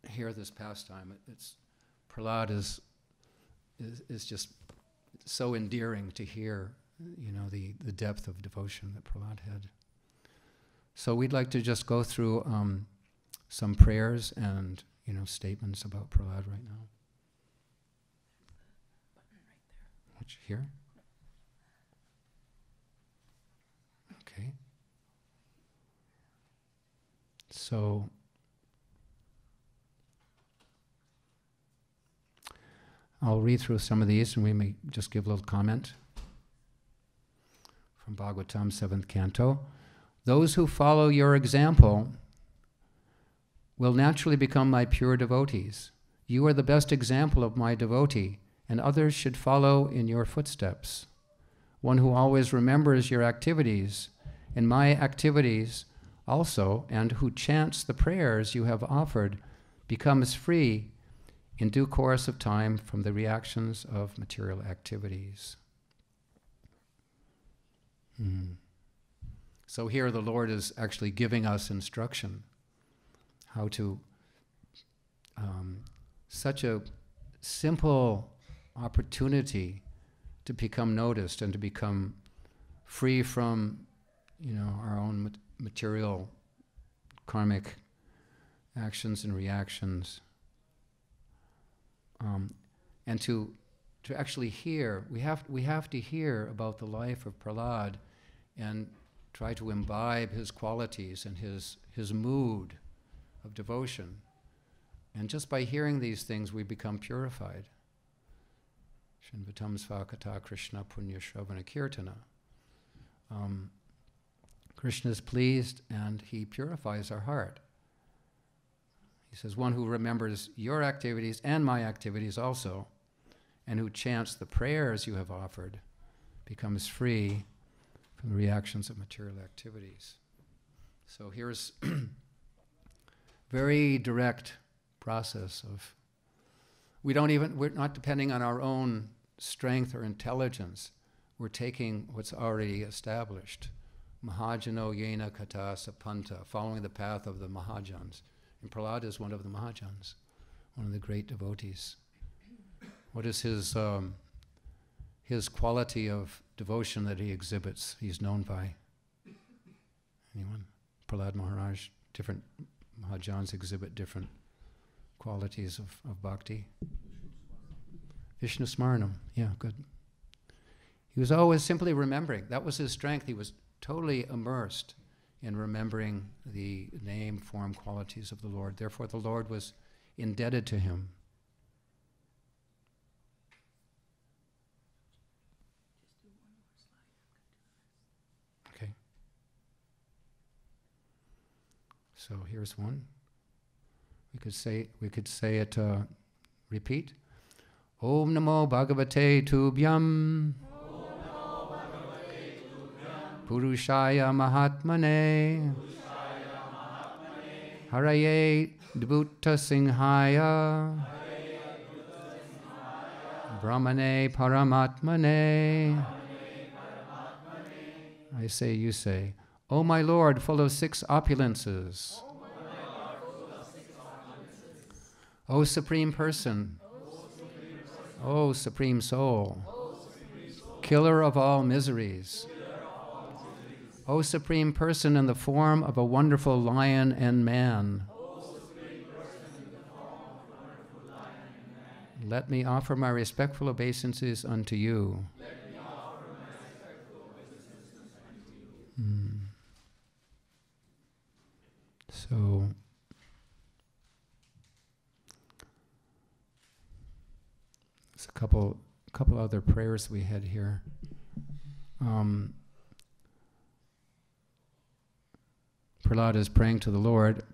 this pastime, Prahlad is just so endearing to hear, the depth of devotion that Prahlad had. So we'd like to just go through some prayers and statements about Prahlad right now. Which here? Okay. So I'll read through some of these and we may just give a little comment. From Bhagavatam, 7th Canto. Those who follow your example will naturally become my pure devotees. You are the best example of my devotee, and others should follow in your footsteps. One who always remembers your activities and my activities also, and who chants the prayers you have offered, becomes free in due course of time from the reactions of material activities. So here the Lord is actually giving us instruction how to, such a simple opportunity to become noticed and to become free from, our own material karmic actions and reactions. And to actually hear, we have to hear about the life of Prahlad and try to imbibe his qualities and his mood of devotion. And just by hearing these things, we become purified. Shinvatam svakata Kṛṣṇa punya shravana kirtana. Krishna is pleased and he purifies our heart. He says, one who remembers your activities and my activities also, and who chants the prayers you have offered, becomes free from the reactions of material activities. So here's very direct process of, we're not depending on our own strength or intelligence. We're taking what's already established. Mahajano yena katha sapanta, following the path of the Mahajans. And Prahlad is one of the Mahajans, one of the great devotees. What is his quality of devotion that he exhibits, he's known by? Anyone? Prahlad Maharaj, different Mahajans exhibit different qualities of bhakti. Vishnu Smaranam, yeah, good. He was always simply remembering. That was his strength. He was totally immersed in remembering the name, form, qualities of the Lord. Therefore, the Lord was indebted to him. Okay. So here's one. We could say it. Repeat. Om Namo Bhagavate Tubhyam. Purushaya Mahatmane. Haraye Dbutta Singhaya. Brahmane Paramatmane. I say, you say. O my Lord, full of six opulences. O Supreme Person. O Supreme Soul. Killer of all miseries. O Supreme Person in the form of a wonderful lion and man. Let me offer my respectful obeisances unto you. So, there's a couple other prayers we had here. Prahlad is praying to the Lord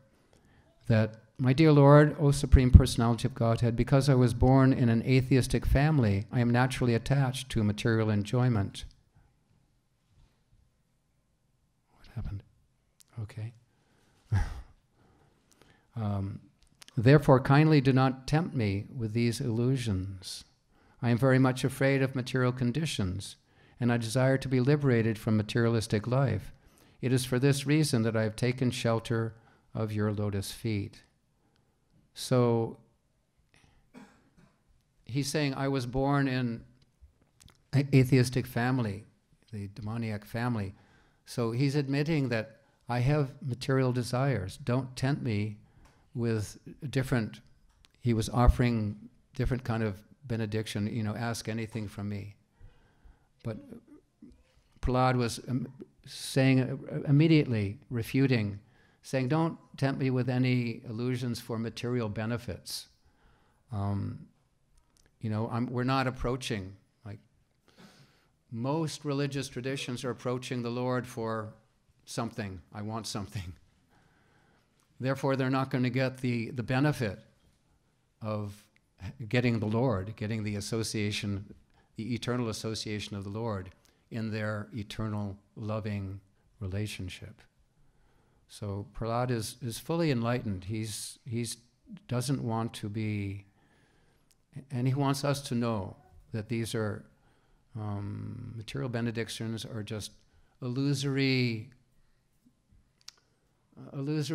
that, my dear Lord, O Supreme Personality of Godhead, because I was born in an atheistic family, I am naturally attached to material enjoyment. What happened? Okay. Therefore, kindly do not tempt me with these illusions. I am very much afraid of material conditions, and I desire to be liberated from materialistic life. It is for this reason that I have taken shelter of your lotus feet. So, he's saying, I was born in an atheistic family, the demoniac family. So he's admitting that I have material desires. Don't tempt me with different, he was offering different kind of benediction, ask anything from me. But Prahlad was saying, immediately refuting, saying, don't tempt me with any illusions for material benefits. We're not approaching, like most religious traditions are approaching the Lord for something. I want something. Therefore, they're not going to get the benefit of getting the Lord, getting the association, the eternal association of the Lord in their eternal loving relationship. So Prahlad is fully enlightened. He's doesn't want to be, and he wants us to know that these are material benedictions are just illusory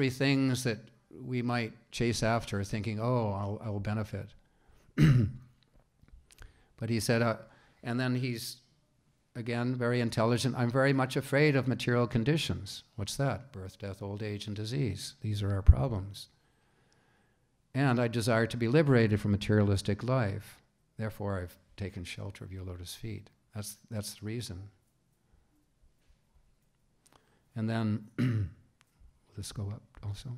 things that we might chase after, thinking, oh, I will benefit. But he said, and then he's, again, very intelligent, I'm very much afraid of material conditions. What's that? Birth, death, old age, and disease. These are our problems. And I desire to be liberated from materialistic life. Therefore, I've taken shelter of your lotus feet. That's the reason. And then, will this go up also?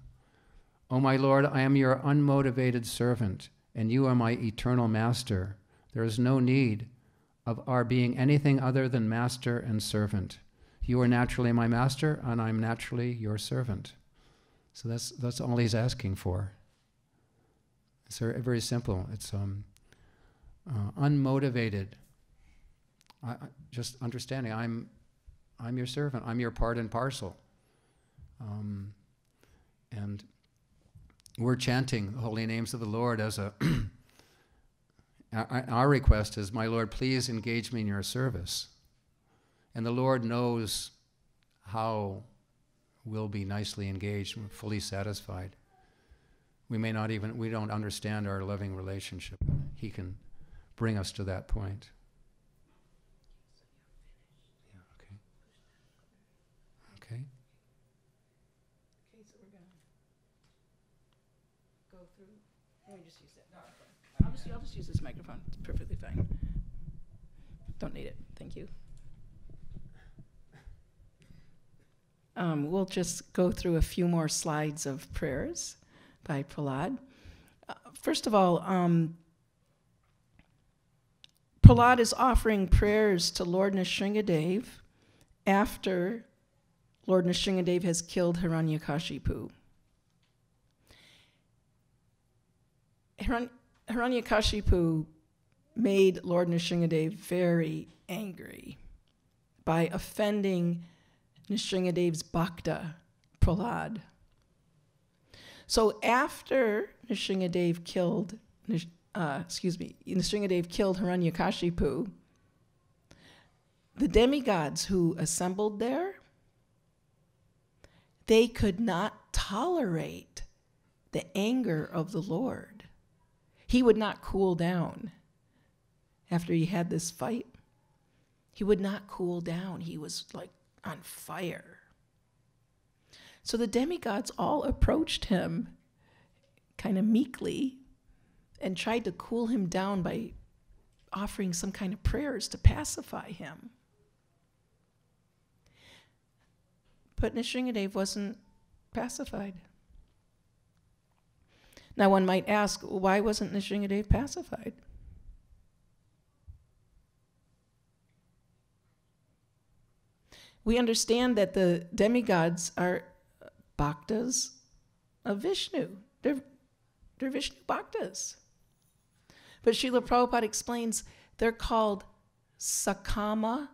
Oh, my Lord, I am your unmotivated servant, and you are my eternal master. There is no need of our being anything other than master and servant. You are naturally my master, and I'm naturally your servant. So that's all he's asking for. It's very, very simple. It's unmotivated. Just understanding, I'm your servant. I'm your part and parcel. And we're chanting the holy names of the Lord as a our request is, my Lord, please engage me in your service. And the Lord knows how we'll be nicely engaged and fully satisfied. We don't understand our loving relationship. He can bring us to that point. Yeah, okay. Okay. Okay, so we're going to go through. Let me just use that. I'll just use this microphone. It's perfectly fine. don't need it. Thank you. We'll just go through a few more slides of prayers by Prahlad. First of all, Prahlad is offering prayers to Lord Nrsingadev after Lord Nrsingadev has killed Hiranyakashipu. Hiranyakashipu made Lord Nrsingadev very angry by offending Nrsingadev's Bhakta, Prahlad. So after Nrsingadev killed Hiranyakashipu, the demigods who assembled there, they could not tolerate the anger of the Lord. He would not cool down after he had this fight. He would not cool down. He was like on fire. So the demigods all approached him kind of meekly and tried to cool him down by offering some kind of prayers to pacify him. But Nrsingadev wasn't pacified. Now one might ask, why wasn't Nrsingadev pacified? We understand that the demigods are bhaktas of Vishnu. They're Vishnu bhaktas. But Srila Prabhupada explains they're called sakama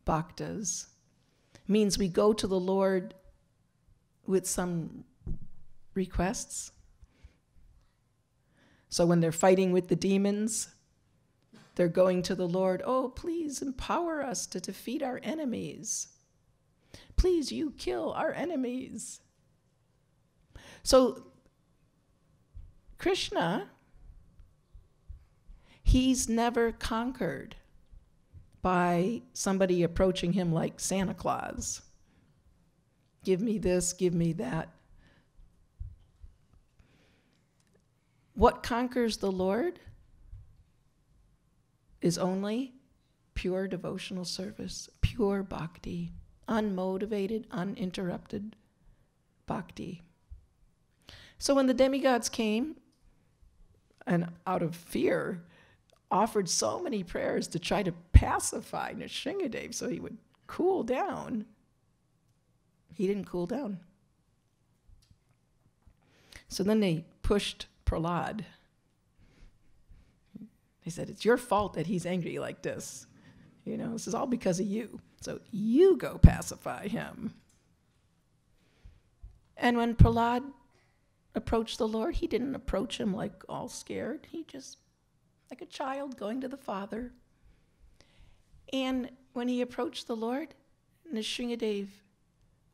bhaktas. Means we go to the Lord with some requests. So when they're fighting with the demons, they're going to the Lord, oh, please empower us to defeat our enemies. Please, you kill our enemies. So Krishna, he's never conquered by somebody approaching him like Santa Claus. Give me this, give me that. What conquers the Lord is only pure devotional service, pure bhakti, unmotivated, uninterrupted bhakti. So when the demigods came, and out of fear, offered so many prayers to try to pacify Nrsingadev so he would cool down, he didn't cool down. So then they pushed Prahlad. They said, it's your fault that he's angry like this. You know, this is all because of you. So you go pacify him. And when Prahlad approached the Lord, he didn't approach him like all scared. He just, like a child going to the Father. And when he approached the Lord, Nrsingadev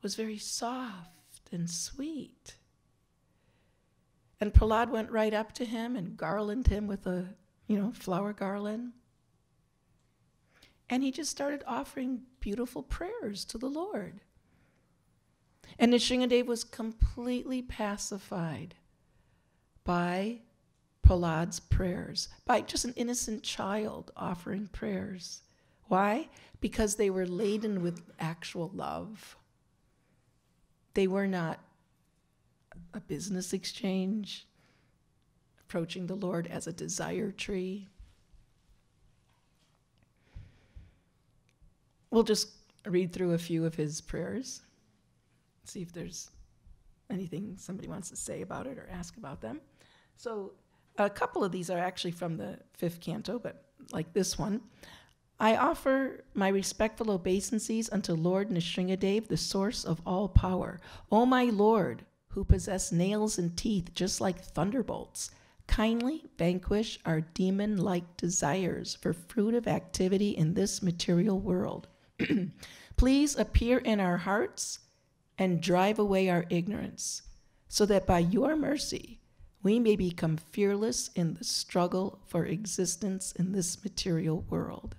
was very soft and sweet. And Prahlad went right up to him and garlanded him with a, flower garland. And he just started offering beautiful prayers to the Lord. And Nrsingadev was completely pacified by Prahlad's prayers, by just an innocent child offering prayers. Why? Because they were laden with actual love. They were not a business exchange, approaching the Lord as a desire tree. We'll just read through a few of his prayers, see if there's anything somebody wants to say about it or ask about them. So a couple of these are actually from the 5th canto, but like this one. I offer my respectful obeisances unto Lord Nrsingadev, the source of all power. O my Lord, who possess nails and teeth just like thunderbolts, kindly vanquish our demon-like desires for fruitive activity in this material world. Please appear in our hearts and drive away our ignorance, so that by your mercy we may become fearless in the struggle for existence in this material world.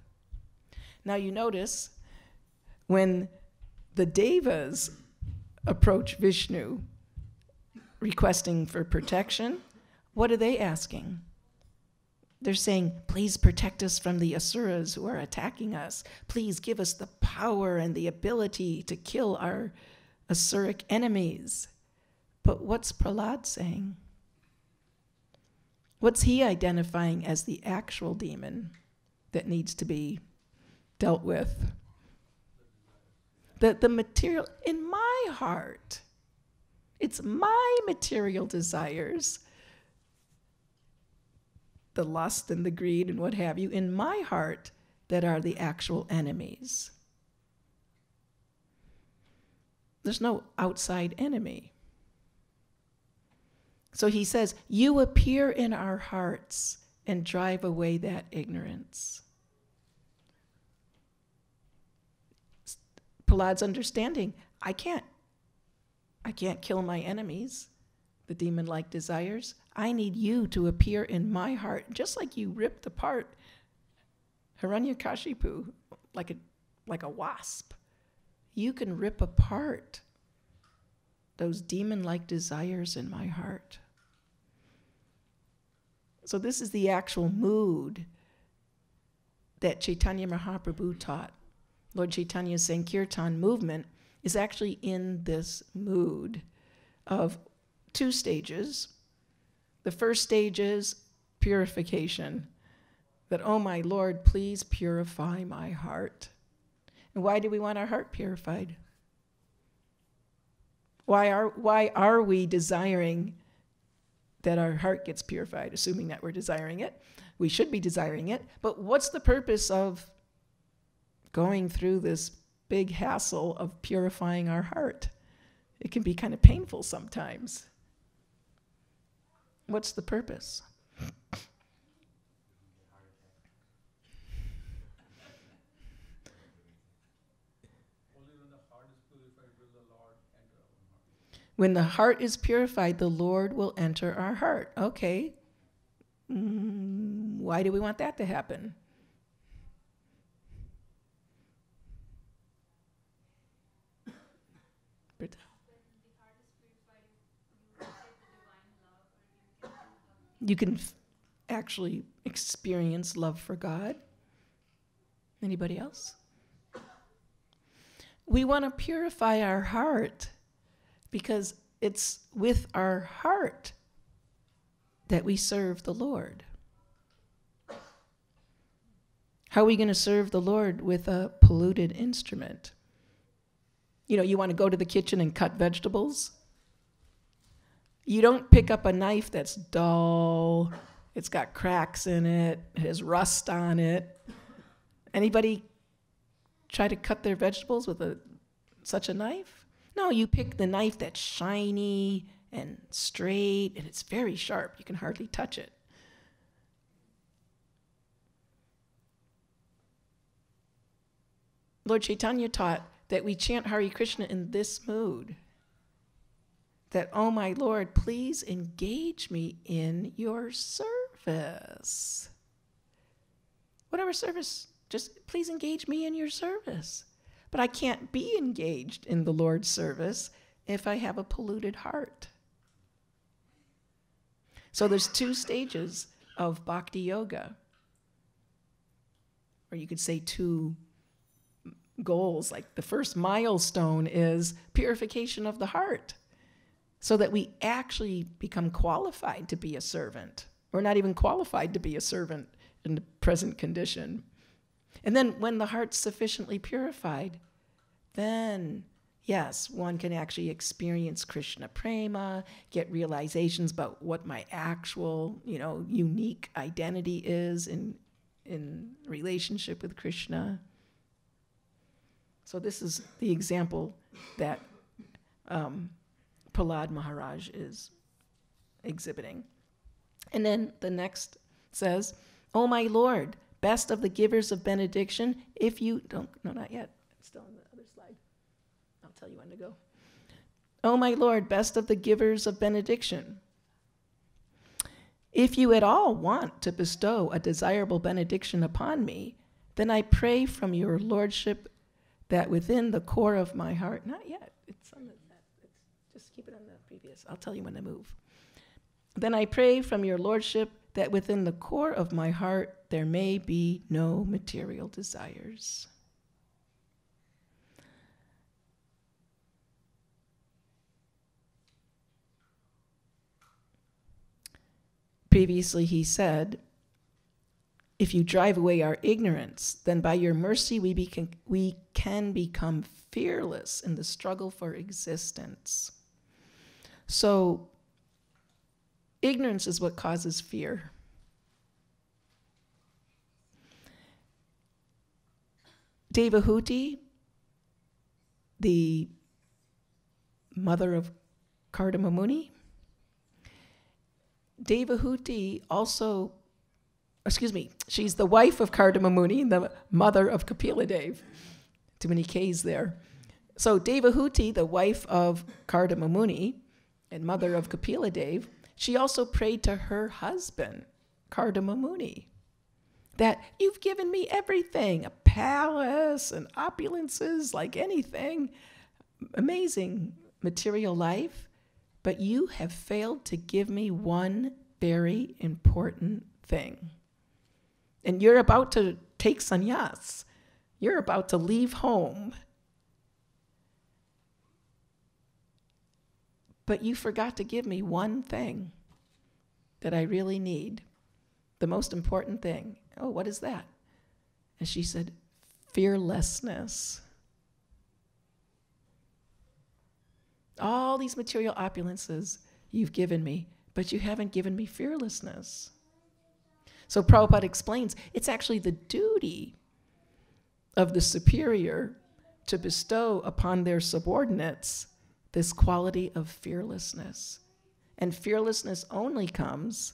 Now you notice when the Devas approach Vishnu requesting for protection, what are they asking? They're saying, please protect us from the asuras who are attacking us. Please give us the power and the ability to kill our asuric enemies. But what's Prahlad saying? What's he identifying as the actual demon that needs to be dealt with? The material in my heart. It's my material desires, the lust and the greed and what have you, in my heart that are the actual enemies. There's no outside enemy. So he says, you appear in our hearts and drive away that ignorance. Prahlad's understanding, I can't kill my enemies, the demon-like desires. I need you to appear in my heart, just like you ripped apart Hiranyakashipu like a wasp. You can rip apart those demon-like desires in my heart. So this is the actual mood that Chaitanya Mahaprabhu taught. Lord Chaitanya's Sankirtan movement is actually in this mood of 2 stages. The first stage is purification. That, oh my Lord, please purify my heart. And why do we want our heart purified? Why are we desiring that our heart gets purified, assuming that we're desiring it? We should be desiring it, but what's the purpose of going through this big hassle of purifying our heart? It can be kind of painful sometimes. What's the purpose? When the heart is purified, the Lord will enter our heart. Okay. Why do we want that to happen? You can actually experience love for God. Anybody else? We want to purify our heart because it's with our heart that we serve the Lord. How are we going to serve the Lord with a polluted instrument? You know, you want to go to the kitchen and cut vegetables? You don't pick up a knife that's dull, it's got cracks in it, it has rust on it. Anybody try to cut their vegetables with such a knife? No, you pick the knife that's shiny and straight, and it's very sharp. You can hardly touch it. Lord Chaitanya taught that we chant Hare Krishna in this mood. That, oh my Lord, please engage me in your service. Whatever service, just please engage me in your service. But I can't be engaged in the Lord's service if I have a polluted heart. So there's 2 stages of bhakti yoga. Or you could say 2 goals. Like the first milestone is purification of the heart, so that we actually become qualified to be a servant. We're not even qualified to be a servant in the present condition. And then when the heart's sufficiently purified, then, yes, one can actually experience Krishna prema, get realizations about what my actual, unique identity is in relationship with Krishna. So this is the example that Prahlad Maharaj is exhibiting. And then the next says, "Oh my Lord, best of the givers of benediction, if you don't," no, not yet, it's still on the other slide. I'll tell you when to go. "Oh my Lord, best of the givers of benediction, if you at all want to bestow a desirable benediction upon me, then I pray from your lordship that within the core of my heart," not yet, it's on the, just keep it on the previous, I'll tell you when to move. "Then I pray from your lordship that within the core of my heart there may be no material desires. Previously he said, if you drive away our ignorance, then by your mercy we can become fearless in the struggle for existence. So ignorance is what causes fear. Devahuti, the mother of Kṛṣṇa-Muni, Devahuti also, she's the wife of Kṛṣṇa-Muni, the mother of Kapila-Dev. Too many K's there. So Devahuti, the wife of Kṛṣṇa-Muni and mother of Kapila-Dev, she also prayed to her husband, Kṛṣṇa-Muni, that you've given me everything, a palace and opulences like anything, amazing material life, but you have failed to give me one very important thing. And you're about to take sannyas. You're about to leave home. But you forgot to give me one thing that I really need, the most important thing. Oh, what is that? And she said, fearlessness. All these material opulences you've given me, but you haven't given me fearlessness. So Prabhupada explains, it's actually the duty of the superior to bestow upon their subordinates this quality of fearlessness. And fearlessness only comes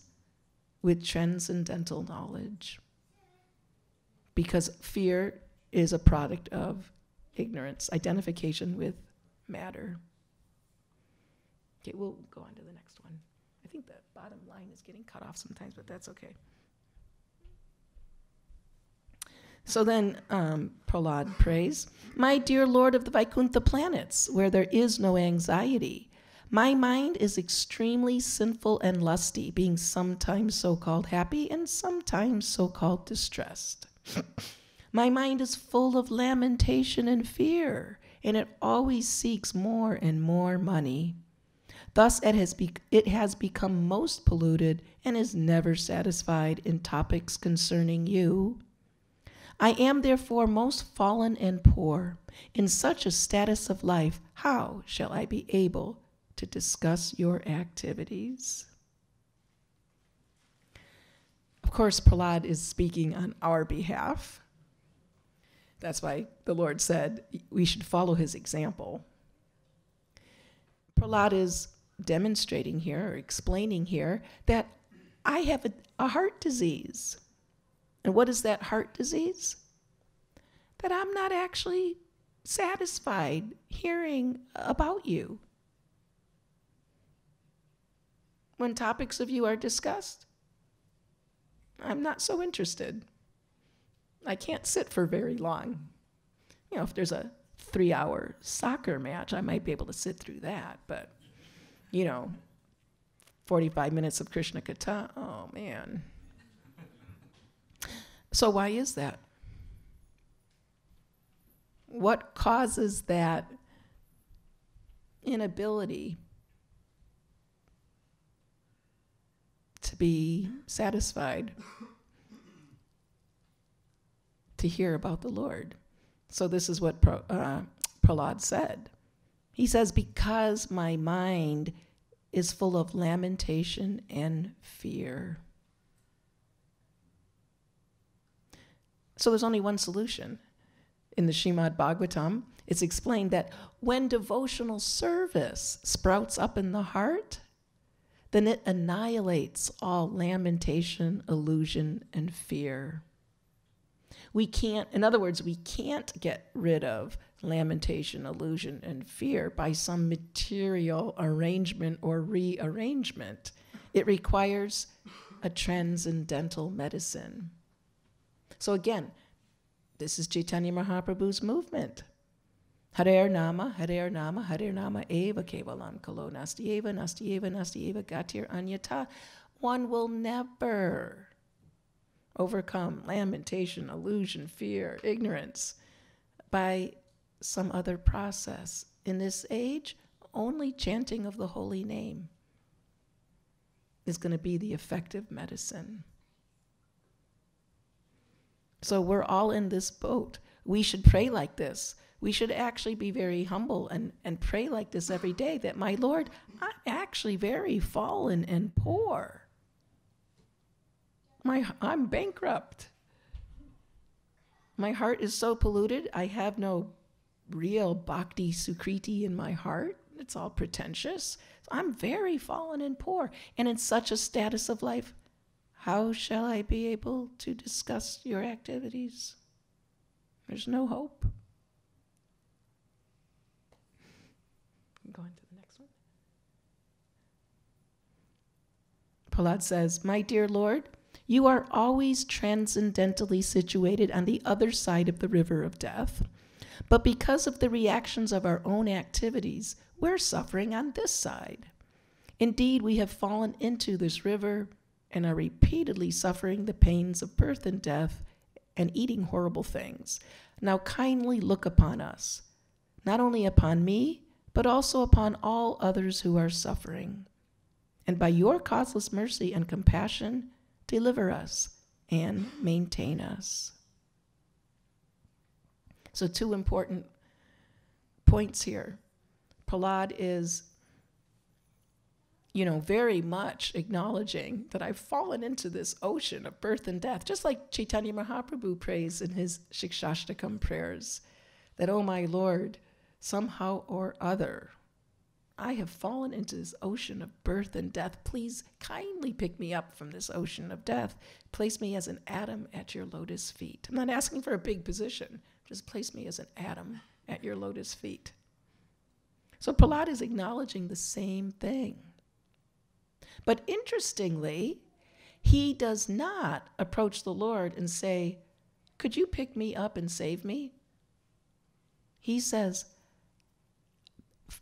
with transcendental knowledge, because fear is a product of ignorance, identification with matter. Okay, we'll go on to the next one. I think the bottom line is getting cut off sometimes, but that's okay. So then Prahlad prays, my dear Lord of the Vaikuntha planets, where there is no anxiety, my mind is extremely sinful and lusty, being sometimes so-called happy and sometimes so-called distressed. My mind is full of lamentation and fear, and it always seeks more and more money. Thus it has become most polluted and is never satisfied in topics concerning you. I am therefore most fallen and poor. In such a status of life, how shall I be able to discuss your activities? Of course, Prahlad is speaking on our behalf. That's why the Lord said we should follow his example. Prahlad is demonstrating here, or explaining here, that I have a heart disease. And what is that heart disease? That I'm not actually satisfied hearing about you. When topics of you are discussed, I'm not so interested. I can't sit for very long. You know, if there's a 3-hour soccer match, I might be able to sit through that, but 45 minutes of Kṛṣṇa-kathā, oh man. So why is that? What causes that inability to be satisfied to hear about the Lord? So this is what Prahlad said. He says, because my mind is full of lamentation and fear. So there's only one solution. In the Srimad Bhagavatam, it's explained that when devotional service sprouts up in the heart, then it annihilates all lamentation, illusion, and fear. In other words, we can't get rid of lamentation, illusion, and fear by some material arrangement or rearrangement. It requires a transcendental medicine. So again, this is Chaitanya Mahaprabhu's movement. Hare Nama, Hare Nama, Hare Nama Eva Kevalam Kalo Nastyeva, Nastyeva, Nastyeva Gatir Anyata. one will never overcome lamentation, illusion, fear, ignorance by some other process. In this age, only chanting of the holy name is going to be the effective medicine. So we're all in this boat. We should pray like this. We should actually be very humble and pray like this every day, that, my Lord, I'm actually very fallen and poor. I'm bankrupt. My heart is so polluted, I have no real bhakti sukriti in my heart. It's all pretentious. I'm very fallen and poor. And in such a status of life, how shall I be able to discuss your activities? There's no hope. Go on to the next one. Prahlad says, my dear Lord, you are always transcendentally situated on the other side of the river of death. But because of the reactions of our own activities, we're suffering on this side. Indeed, we have fallen into this river and are repeatedly suffering the pains of birth and death and eating horrible things. Now kindly look upon us, not only upon me, but also upon all others who are suffering. And by your causeless mercy and compassion, deliver us and maintain us. So 2 important points here. Prahlad is, very much acknowledging that I've fallen into this ocean of birth and death, just like Chaitanya Mahaprabhu prays in his Shikshashtakam prayers, that, oh my Lord, somehow or other, I have fallen into this ocean of birth and death. Please kindly pick me up from this ocean of death. Place me as an atom at your lotus feet. I'm not asking for a big position. Just place me as an atom at your lotus feet. So Prahlad is acknowledging the same thing. But interestingly, he does not approach the Lord and say, could you pick me up and save me? He says,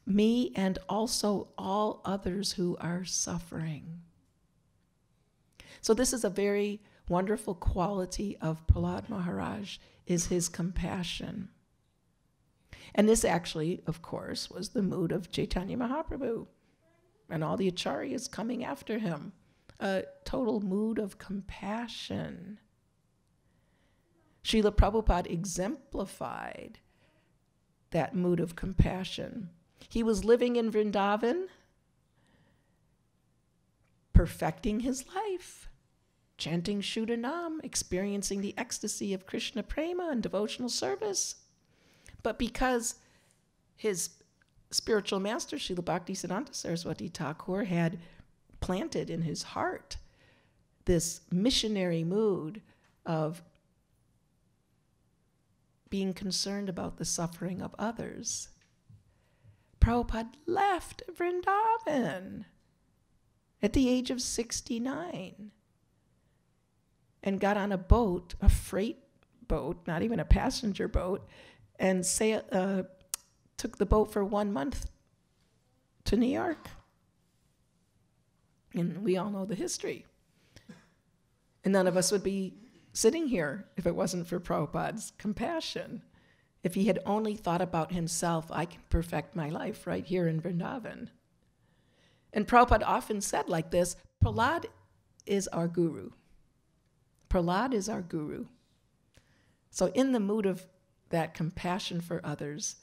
me and also all others who are suffering. So this is a very wonderful quality of Prahlad Maharaj, is his compassion. And this actually, of course, was the mood of Chaitanya Mahaprabhu and all the acharyas coming after him. A total mood of compassion. Srila Prabhupada exemplified that mood of compassion. He was living in Vrindavan, perfecting his life, chanting Shuddhanam, experiencing the ecstasy of Krishna Prema and devotional service. But because his spiritual master, Srila Bhaktisiddhanta Saraswati Thakur, had planted in his heart this missionary mood of being concerned about the suffering of others, Prabhupada left Vrindavan at the age of 69 and got on a boat, a freight boat, not even a passenger boat, and took the boat for 1 month to New York. And we all know the history. And none of us would be sitting here if it wasn't for Prabhupada's compassion. If he had only thought about himself, I can perfect my life right here in Vrindavan. And Prabhupada often said like this, Prahlad is our guru. Prahlad is our guru. So in the mood of that compassion for others,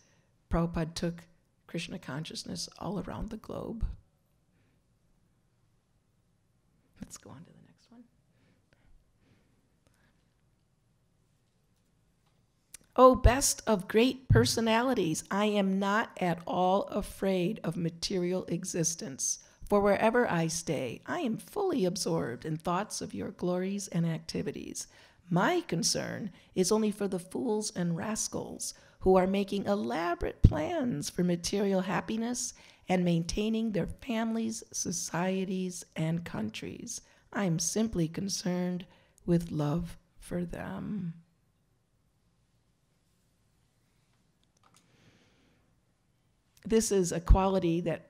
Prabhupada took Krishna consciousness all around the globe. Let's go on to the next one. Oh, best of great personalities, I am not at all afraid of material existence, for wherever I stay, I am fully absorbed in thoughts of your glories and activities. My concern is only for the fools and rascals who are making elaborate plans for material happiness and maintaining their families, societies, and countries. I'm simply concerned with love for them. This is a quality that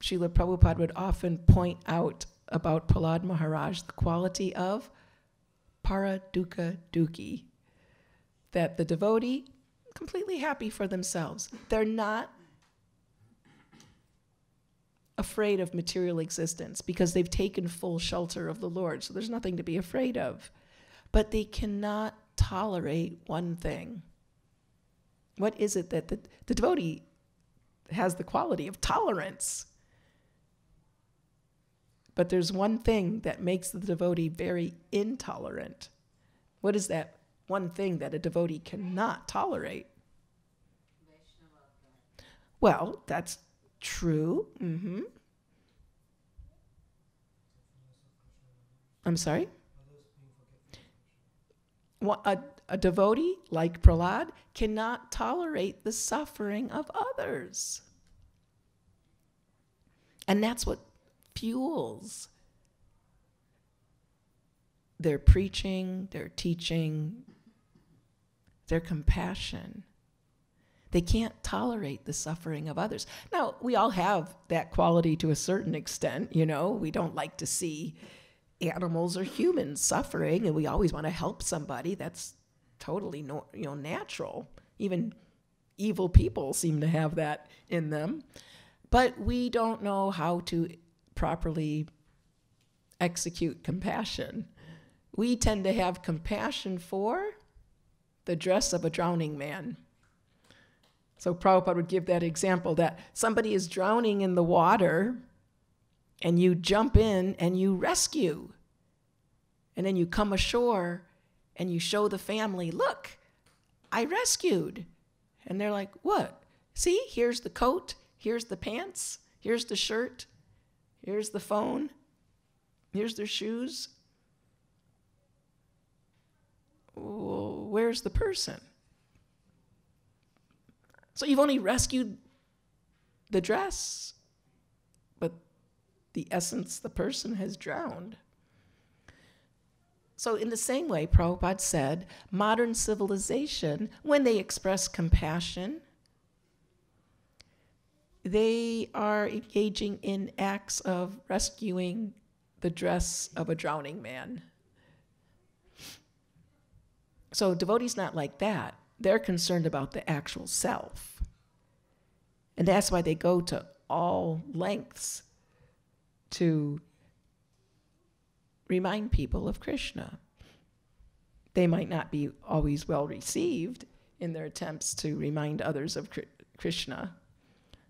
Srila Prabhupada would often point out about Prahlad Maharaj, the quality of paradukha dukhi, that the devotee completely happy for themselves. They're not afraid of material existence because they've taken full shelter of the Lord, so there's nothing to be afraid of. But they cannot tolerate one thing. What is it that the devotee has the quality of tolerance? But there's one thing that makes the devotee very intolerant. What is that one thing that a devotee cannot tolerate? Well, that's true. Mm-hmm. I'm sorry? Well, a devotee like Prahlad cannot tolerate the suffering of others. And that's what fuels their preaching, their teaching, their compassion. They can't tolerate the suffering of others. Now, we all have that quality to a certain extent, you know. We don't like to see animals or humans suffering, and we always want to help somebody. That's totally natural. Even evil people seem to have that in them. But we don't know how to properly execute compassion. We tend to have compassion for the dress of a drowning man. So Prabhupada would give that example that somebody is drowning in the water and you jump in and you rescue. And then you come ashore and you show the family, look, I rescued. And they're like, what? See, here's the coat, here's the pants, here's the shirt, here's the phone, here's their shoes. Well, where's the person? So you've only rescued the dress, but the essence, the person has drowned. So in the same way, Prabhupada said, modern civilization, when they express compassion, they are engaging in acts of rescuing the dress of a drowning man. So devotees not like that. They're concerned about the actual self. And that's why they go to all lengths to remind people of Krishna. They might not be always well received in their attempts to remind others of Krishna,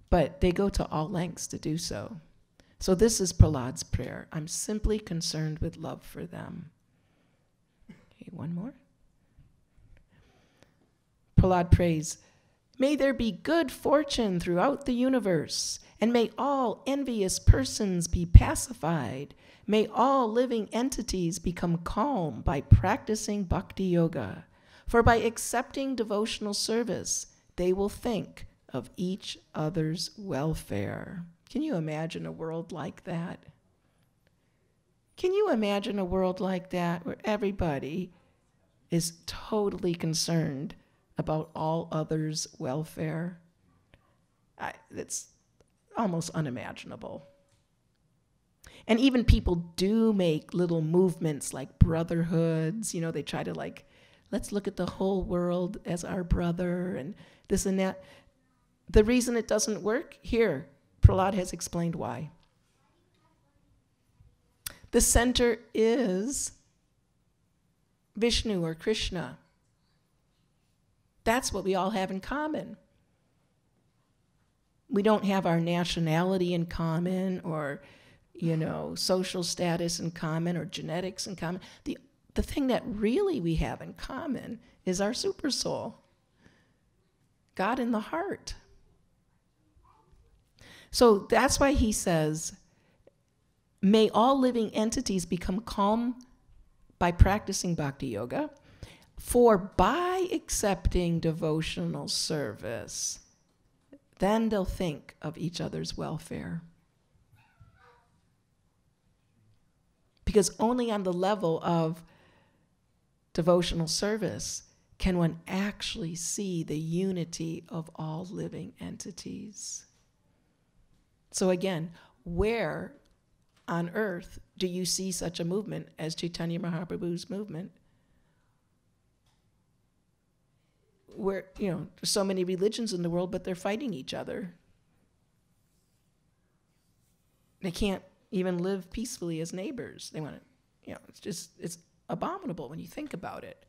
but they go to all lengths to do so. So this is Prahlad's prayer. I'm simply concerned with love for them. Okay, one more. Prahlad prays, may there be good fortune throughout the universe, and may all envious persons be pacified. May all living entities become calm by practicing bhakti yoga. For by accepting devotional service, they will think of each other's welfare. Can you imagine a world like that? Can you imagine a world like that where everybody is totally concerned about all others' welfare? It's almost unimaginable. And even people do make little movements like brotherhoods. You know, they try to let's look at the whole world as our brother and this and that. The reason it doesn't work, here, Prahlad has explained why. The center is Vishnu or Krishna. That's what we all have in common. We don't have our nationality in common or, social status in common or genetics in common. The thing that really we have in common is our super soul, God in the heart. So that's why he says, may all living entities become calm by practicing bhakti yoga, for by accepting devotional service, then they'll think of each other's welfare. Because only on the level of devotional service can one actually see the unity of all living entities. So again, where on earth do you see such a movement as Chaitanya Mahaprabhu's movement, where, there's so many religions in the world, but they're fighting each other. They can't even live peacefully as neighbors. They want to, it's abominable when you think about it.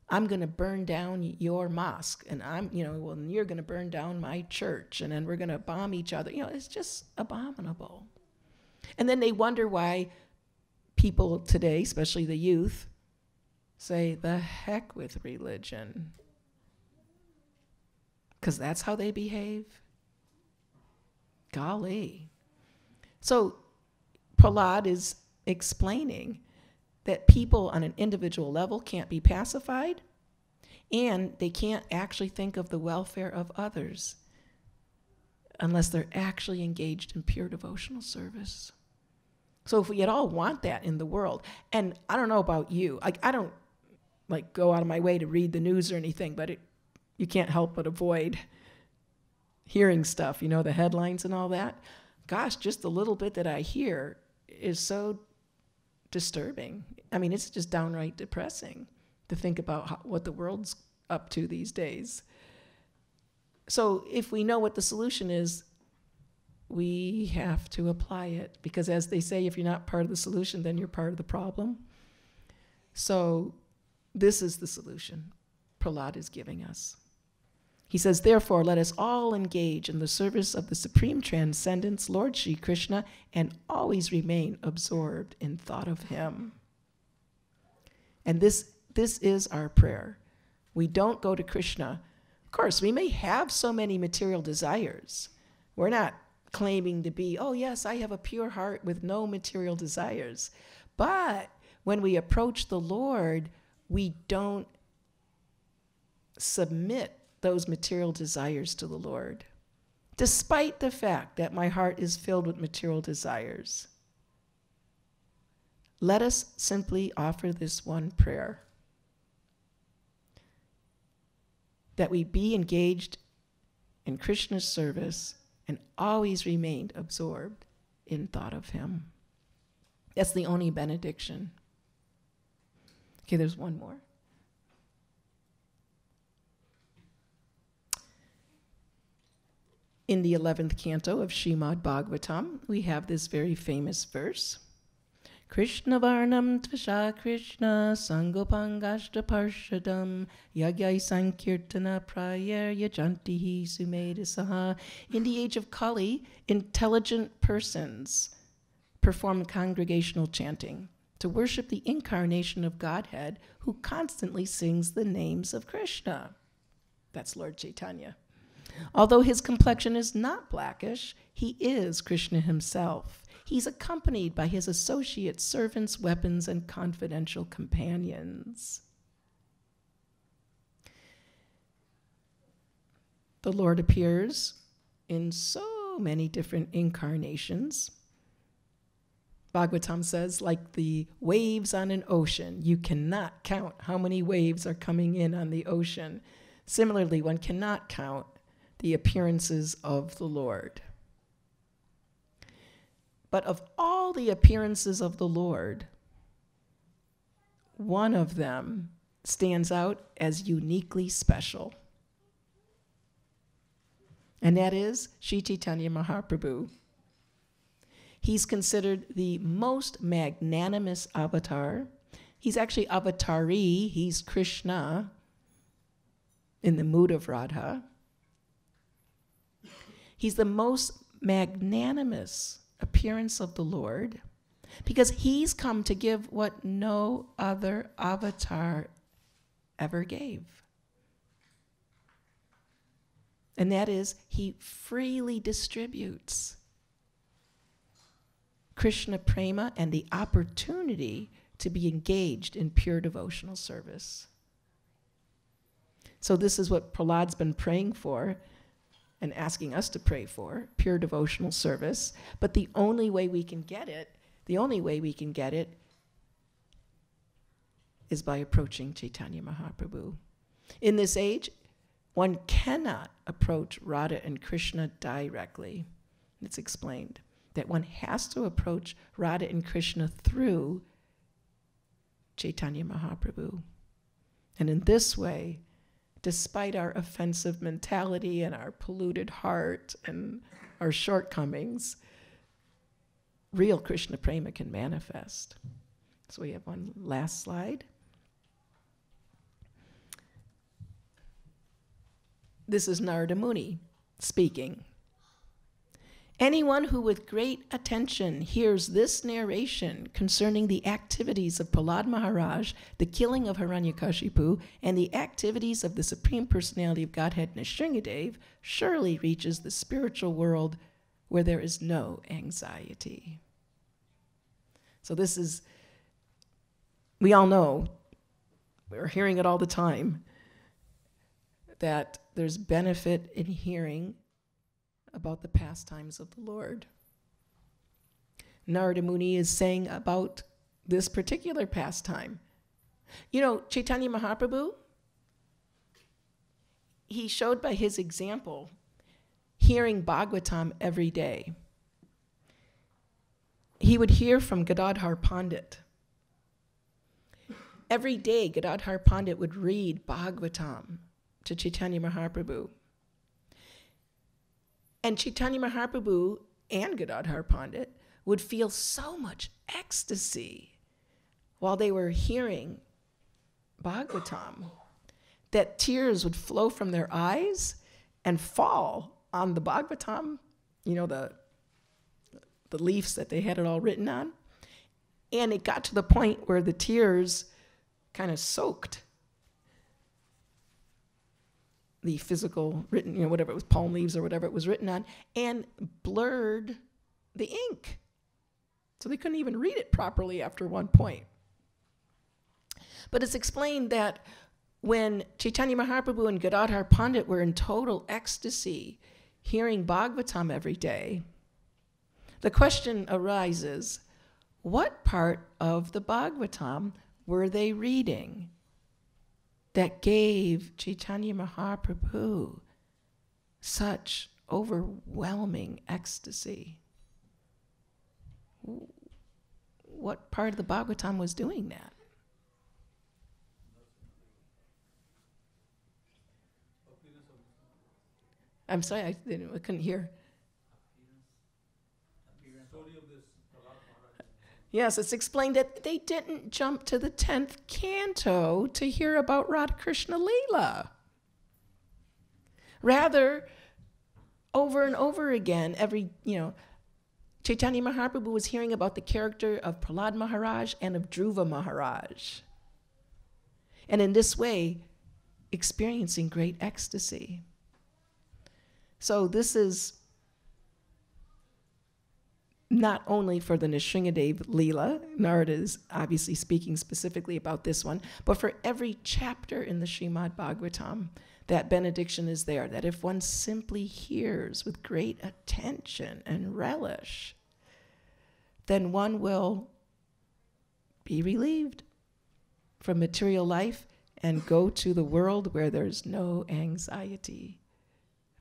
I'm going to burn down your mosque, and you're going to burn down my church, and then we're going to bomb each other. It's just abominable. And then they wonder why people today, especially the youth, say, the heck with religion. Because that's how they behave. Golly. So Prahlad is explaining that people on an individual level can't be pacified, and they can't actually think of the welfare of others unless they're actually engaged in pure devotional service. So if we at all want that in the world, and I don't know about you, I don't go out of my way to read the news or anything, but you can't help but avoid hearing stuff, the headlines and all that. Gosh, just the little bit that I hear is so disturbing. I mean, it's just downright depressing to think about what the world's up to these days. So if we know what the solution is, we have to apply it, because as they say, if you're not part of the solution, then you're part of the problem. So this is the solution Prahlad is giving us. He says, therefore, let us all engage in the service of the Supreme Transcendence, Lord Shri Krishna, and always remain absorbed in thought of him. And this is our prayer. We don't go to Krishna. Of course, we may have so many material desires. We're not claiming to be, oh yes, I have a pure heart with no material desires. But when we approach the Lord, we don't submit those material desires to the Lord, despite the fact that my heart is filled with material desires. Let us simply offer this one prayer, that we be engaged in Krishna's service and always remained absorbed in thought of him. That's the only benediction. Okay, there's one more. In the 11th canto of Srimad Bhagavatam, we have this very famous verse. Krishna Varnam Tvasha Krishna Sangopangashta Parshadam Yagyai Sankirtana Prayer Yajantihi Sumedhasaha. In the age of Kali, intelligent persons perform congregational chanting to worship the incarnation of Godhead, who constantly sings the names of Krishna. That's Lord Chaitanya. Although his complexion is not blackish, he is Krishna himself. He's accompanied by his associates, servants, weapons, and confidential companions. The Lord appears in so many different incarnations. Bhagavatam says, like the waves on an ocean, you cannot count how many waves are coming in on the ocean. Similarly, one cannot count the appearances of the Lord. But of all the appearances of the Lord, one of them stands out as uniquely special. And that is Sri Chaitanya Mahaprabhu. He's considered the most magnanimous avatar. He's actually avatari. He's Krishna in the mood of Radha. He's the most magnanimous appearance of the Lord because he's come to give what no other avatar ever gave. And that is, he freely distributes Krishna prema and the opportunity to be engaged in pure devotional service. So this is what Prahlad's been praying for and asking us to pray for, pure devotional service. But the only way we can get it, is by approaching Chaitanya Mahaprabhu. In this age, one cannot approach Radha and Krishna directly. It's explained. that one has to approach Radha and Krishna through Chaitanya Mahaprabhu. And in this way, despite our offensive mentality and our polluted heart and our shortcomings, real Krishna prema can manifest. So we have one last slide. This is Narada Muni speaking. Anyone who with great attention hears this narration concerning the activities of Prahlad Maharaj, the killing of Hiranyakashipu, and the activities of the Supreme Personality of Godhead Nrsimhadev surely reaches the spiritual world where there is no anxiety. So this is, we all know, we're hearing it all the time, that there's benefit in hearing about the pastimes of the Lord. Narada Muni is saying about this particular pastime. You know, Chaitanya Mahaprabhu, he showed by his example hearing Bhagavatam every day. He would hear from Gadadhar Pandit. Every day, Gadadhar Pandit would read Bhagavatam to Chaitanya Mahaprabhu. And Chaitanya Mahaprabhu and Gadadhar Pandit would feel so much ecstasy while they were hearing Bhagavatam that tears would flow from their eyes and fall on the Bhagavatam, you know, the leaves that they had it all written on. And it got to the point where the tears kind of soaked the physical written, you know, whatever it was, palm leaves or whatever it was written on, and blurred the ink. So they couldn't even read it properly after one point. But it's explained that when Chaitanya Mahaprabhu and Gadadhar Pandit were in total ecstasy, hearing Bhagavatam every day, the question arises, what part of the Bhagavatam were they reading that gave Chaitanya Mahaprabhu such overwhelming ecstasy? What part of the Bhagavatam was doing that? I'm sorry, I couldn't hear. Yes, it's explained that they didn't jump to the 10th canto to hear about Radha Krishna Leela. Rather, over and over again, Chaitanya Mahaprabhu was hearing about the character of Prahlad Maharaj and of Dhruva Maharaj. And in this way, experiencing great ecstasy. So this is not only for the Nrsimhadev Leela, Narada is obviously speaking specifically about this one, but for every chapter in the Srimad Bhagavatam, that benediction is there, that if one simply hears with great attention and relish, then one will be relieved from material life and go to the world where there's no anxiety.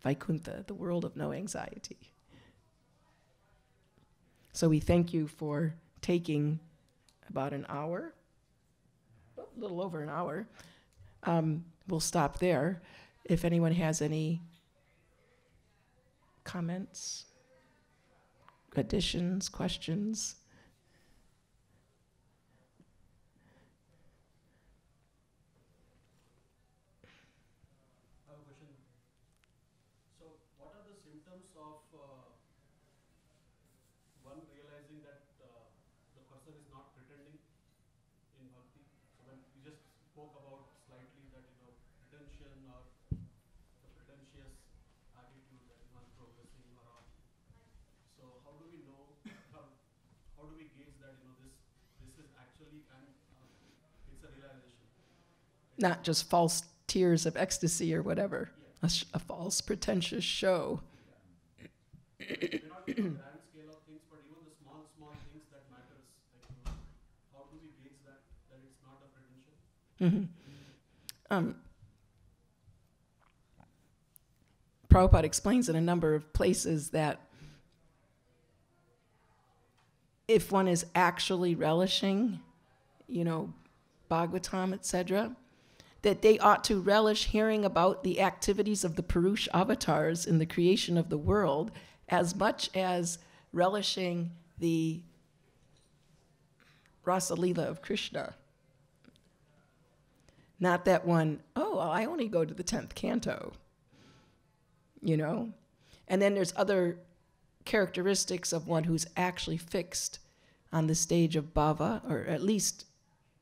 Vaikuntha, the world of no anxiety. So we thank you for taking about an hour, a little over an hour. We'll stop there. If anyone has any comments, additions, questions. I have a question. So what are the symptoms of one realizing that the person is not pretending in bhakti? So when we just spoke about slightly that, pretension or the pretentious attitude that one progressing around. So how do we know, how do we gauge that, this is actually, and it's a realization? Not just false tears of ecstasy or whatever, a false pretentious show. We're not in the grand scale of things, but even the small things that matters. Like, how do we gauge that it's not a pretension? Prabhupada explains in a number of places that if one is actually relishing, Bhagavatam, etc., that they ought to relish hearing about the activities of the Purush avatars in the creation of the world as much as relishing the Rasa Leela of Krishna. Not that one, I only go to the 10th canto, And then there's other characteristics of one who's actually fixed on the stage of bhava, or at least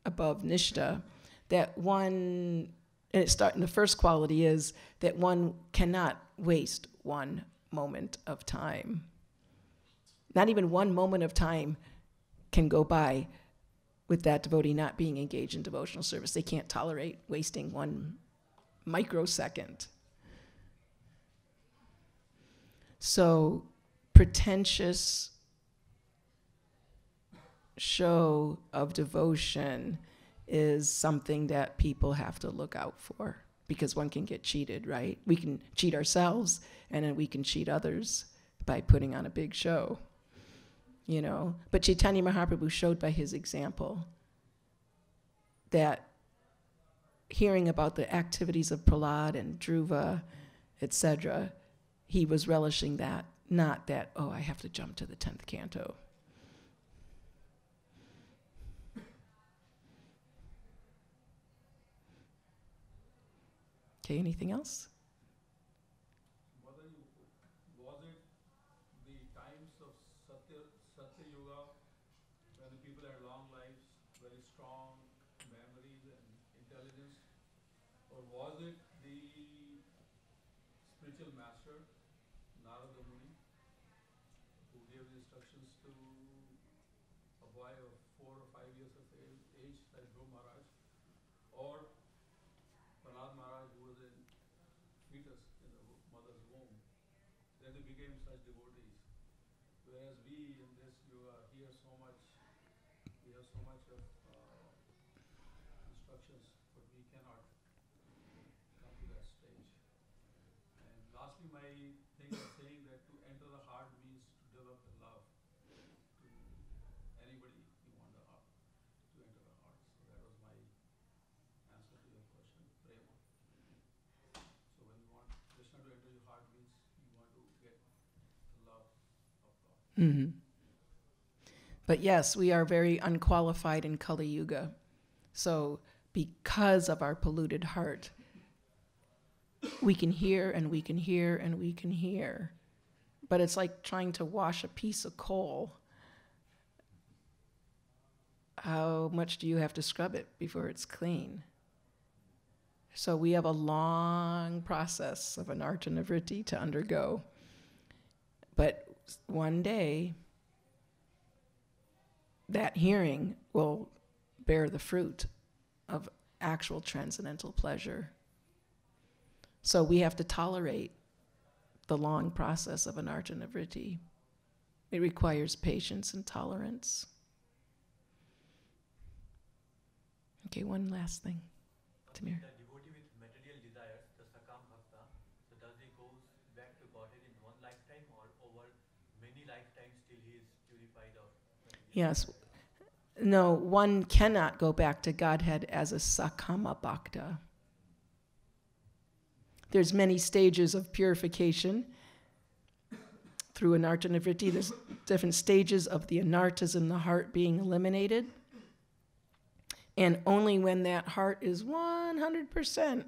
above nishta, that one, and the first quality is that one cannot waste one moment of time. Not even one moment of time can go by with that devotee not being engaged in devotional service. They can't tolerate wasting one microsecond. So, pretentious show of devotion is something that people have to look out for, because one can get cheated, right? We can cheat ourselves, and then we can cheat others by putting on a big show, But Chaitanya Mahaprabhu showed by his example that hearing about the activities of Prahlad and Dhruva, etc., he was relishing that, not that, I have to jump to the 10th canto. Okay, anything else? Was it the times of Satya Yuga, when the people had long lives, very strong memories and intelligence? Or was it the spiritual master, Narada Muni, who gave the instructions to a boy of 4 or 5 years of age, like Dhruv Maharaj, or Prahlad Maharaj, who was a fetus in the mother's womb? Then they became such devotees. Whereas we in this yoga hear so much, we have so much of instructions, but we cannot come to that stage. And lastly, my thing is saying that to enter the heart means to develop the love to anybody you want the heart, to enter the heart. So that was my answer to your question, prema. So when you want Krishna to enter your heart means you want to get the love of God. Mm-hmm. But yes, we are very unqualified in Kali Yuga. So because of our polluted heart, we can hear and we can hear and we can hear. But it's like trying to wash a piece of coal. How much do you have to scrub it before it's clean? So we have a long process of anartha vritti to undergo. But one day, that hearing will bear the fruit of actual transcendental pleasure. So we have to tolerate the long process of anartha vritti. It requires patience and tolerance. Okay, one last thing. Tamir. The devotee with material desires, the sakam bhakta, so does he go back to Godhead in one lifetime or over many lifetimes till he is purified of? Yes. No, one cannot go back to Godhead as a sakama bhakta. There's many stages of purification through anartha vritti. There's different stages of the anarthas in the heart being eliminated. And only when that heart is 100%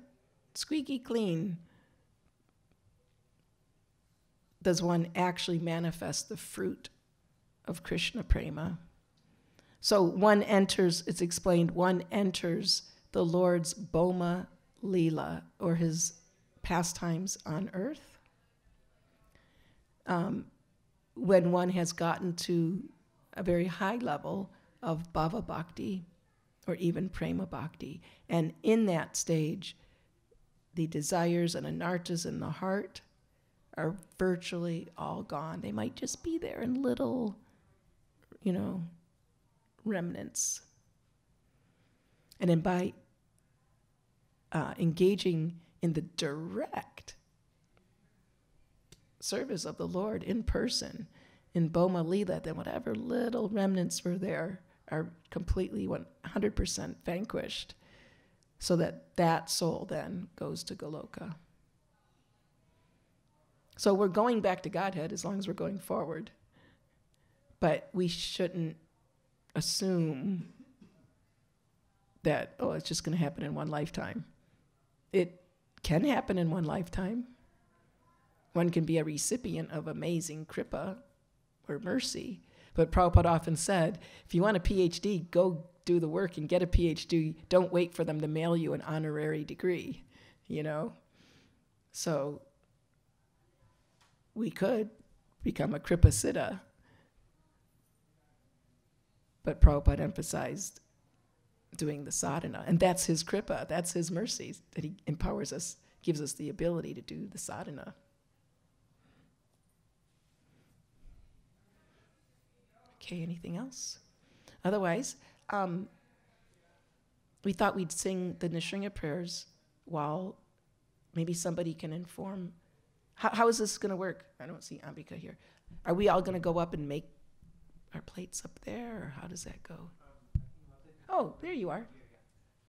squeaky clean does one actually manifest the fruit of Krishna prema. So one enters, it's explained, one enters the Lord's Boma Leela, or his pastimes on earth, when one has gotten to a very high level of bhava bhakti, or even prema bhakti. And in that stage, the desires and anarthas in the heart are virtually all gone. They might just be there in little, remnants. And then by engaging in the direct service of the Lord in person, in Boma Lila, then whatever little remnants were there are completely 100% vanquished, so that that soul then goes to Goloka. So we're going back to Godhead as long as we're going forward. But we shouldn't assume that, oh, it's just going to happen in one lifetime. It can happen in one lifetime. One can be a recipient of amazing kripa or mercy. But Prabhupada often said, if you want a PhD, go do the work and get a PhD. Don't wait for them to mail you an honorary degree, you know? So we could become a kripa siddha. But Prabhupada emphasized doing the sadhana. And that's his kripa, that's his mercy, that he empowers us, gives us the ability to do the sadhana. Okay, anything else? Otherwise, we thought we'd sing the Nishringa prayers while maybe somebody can inform. How is this going to work? I don't see Ambika here. Are we all going to go up and make our plates up there, or how does that go? Oh, there you are.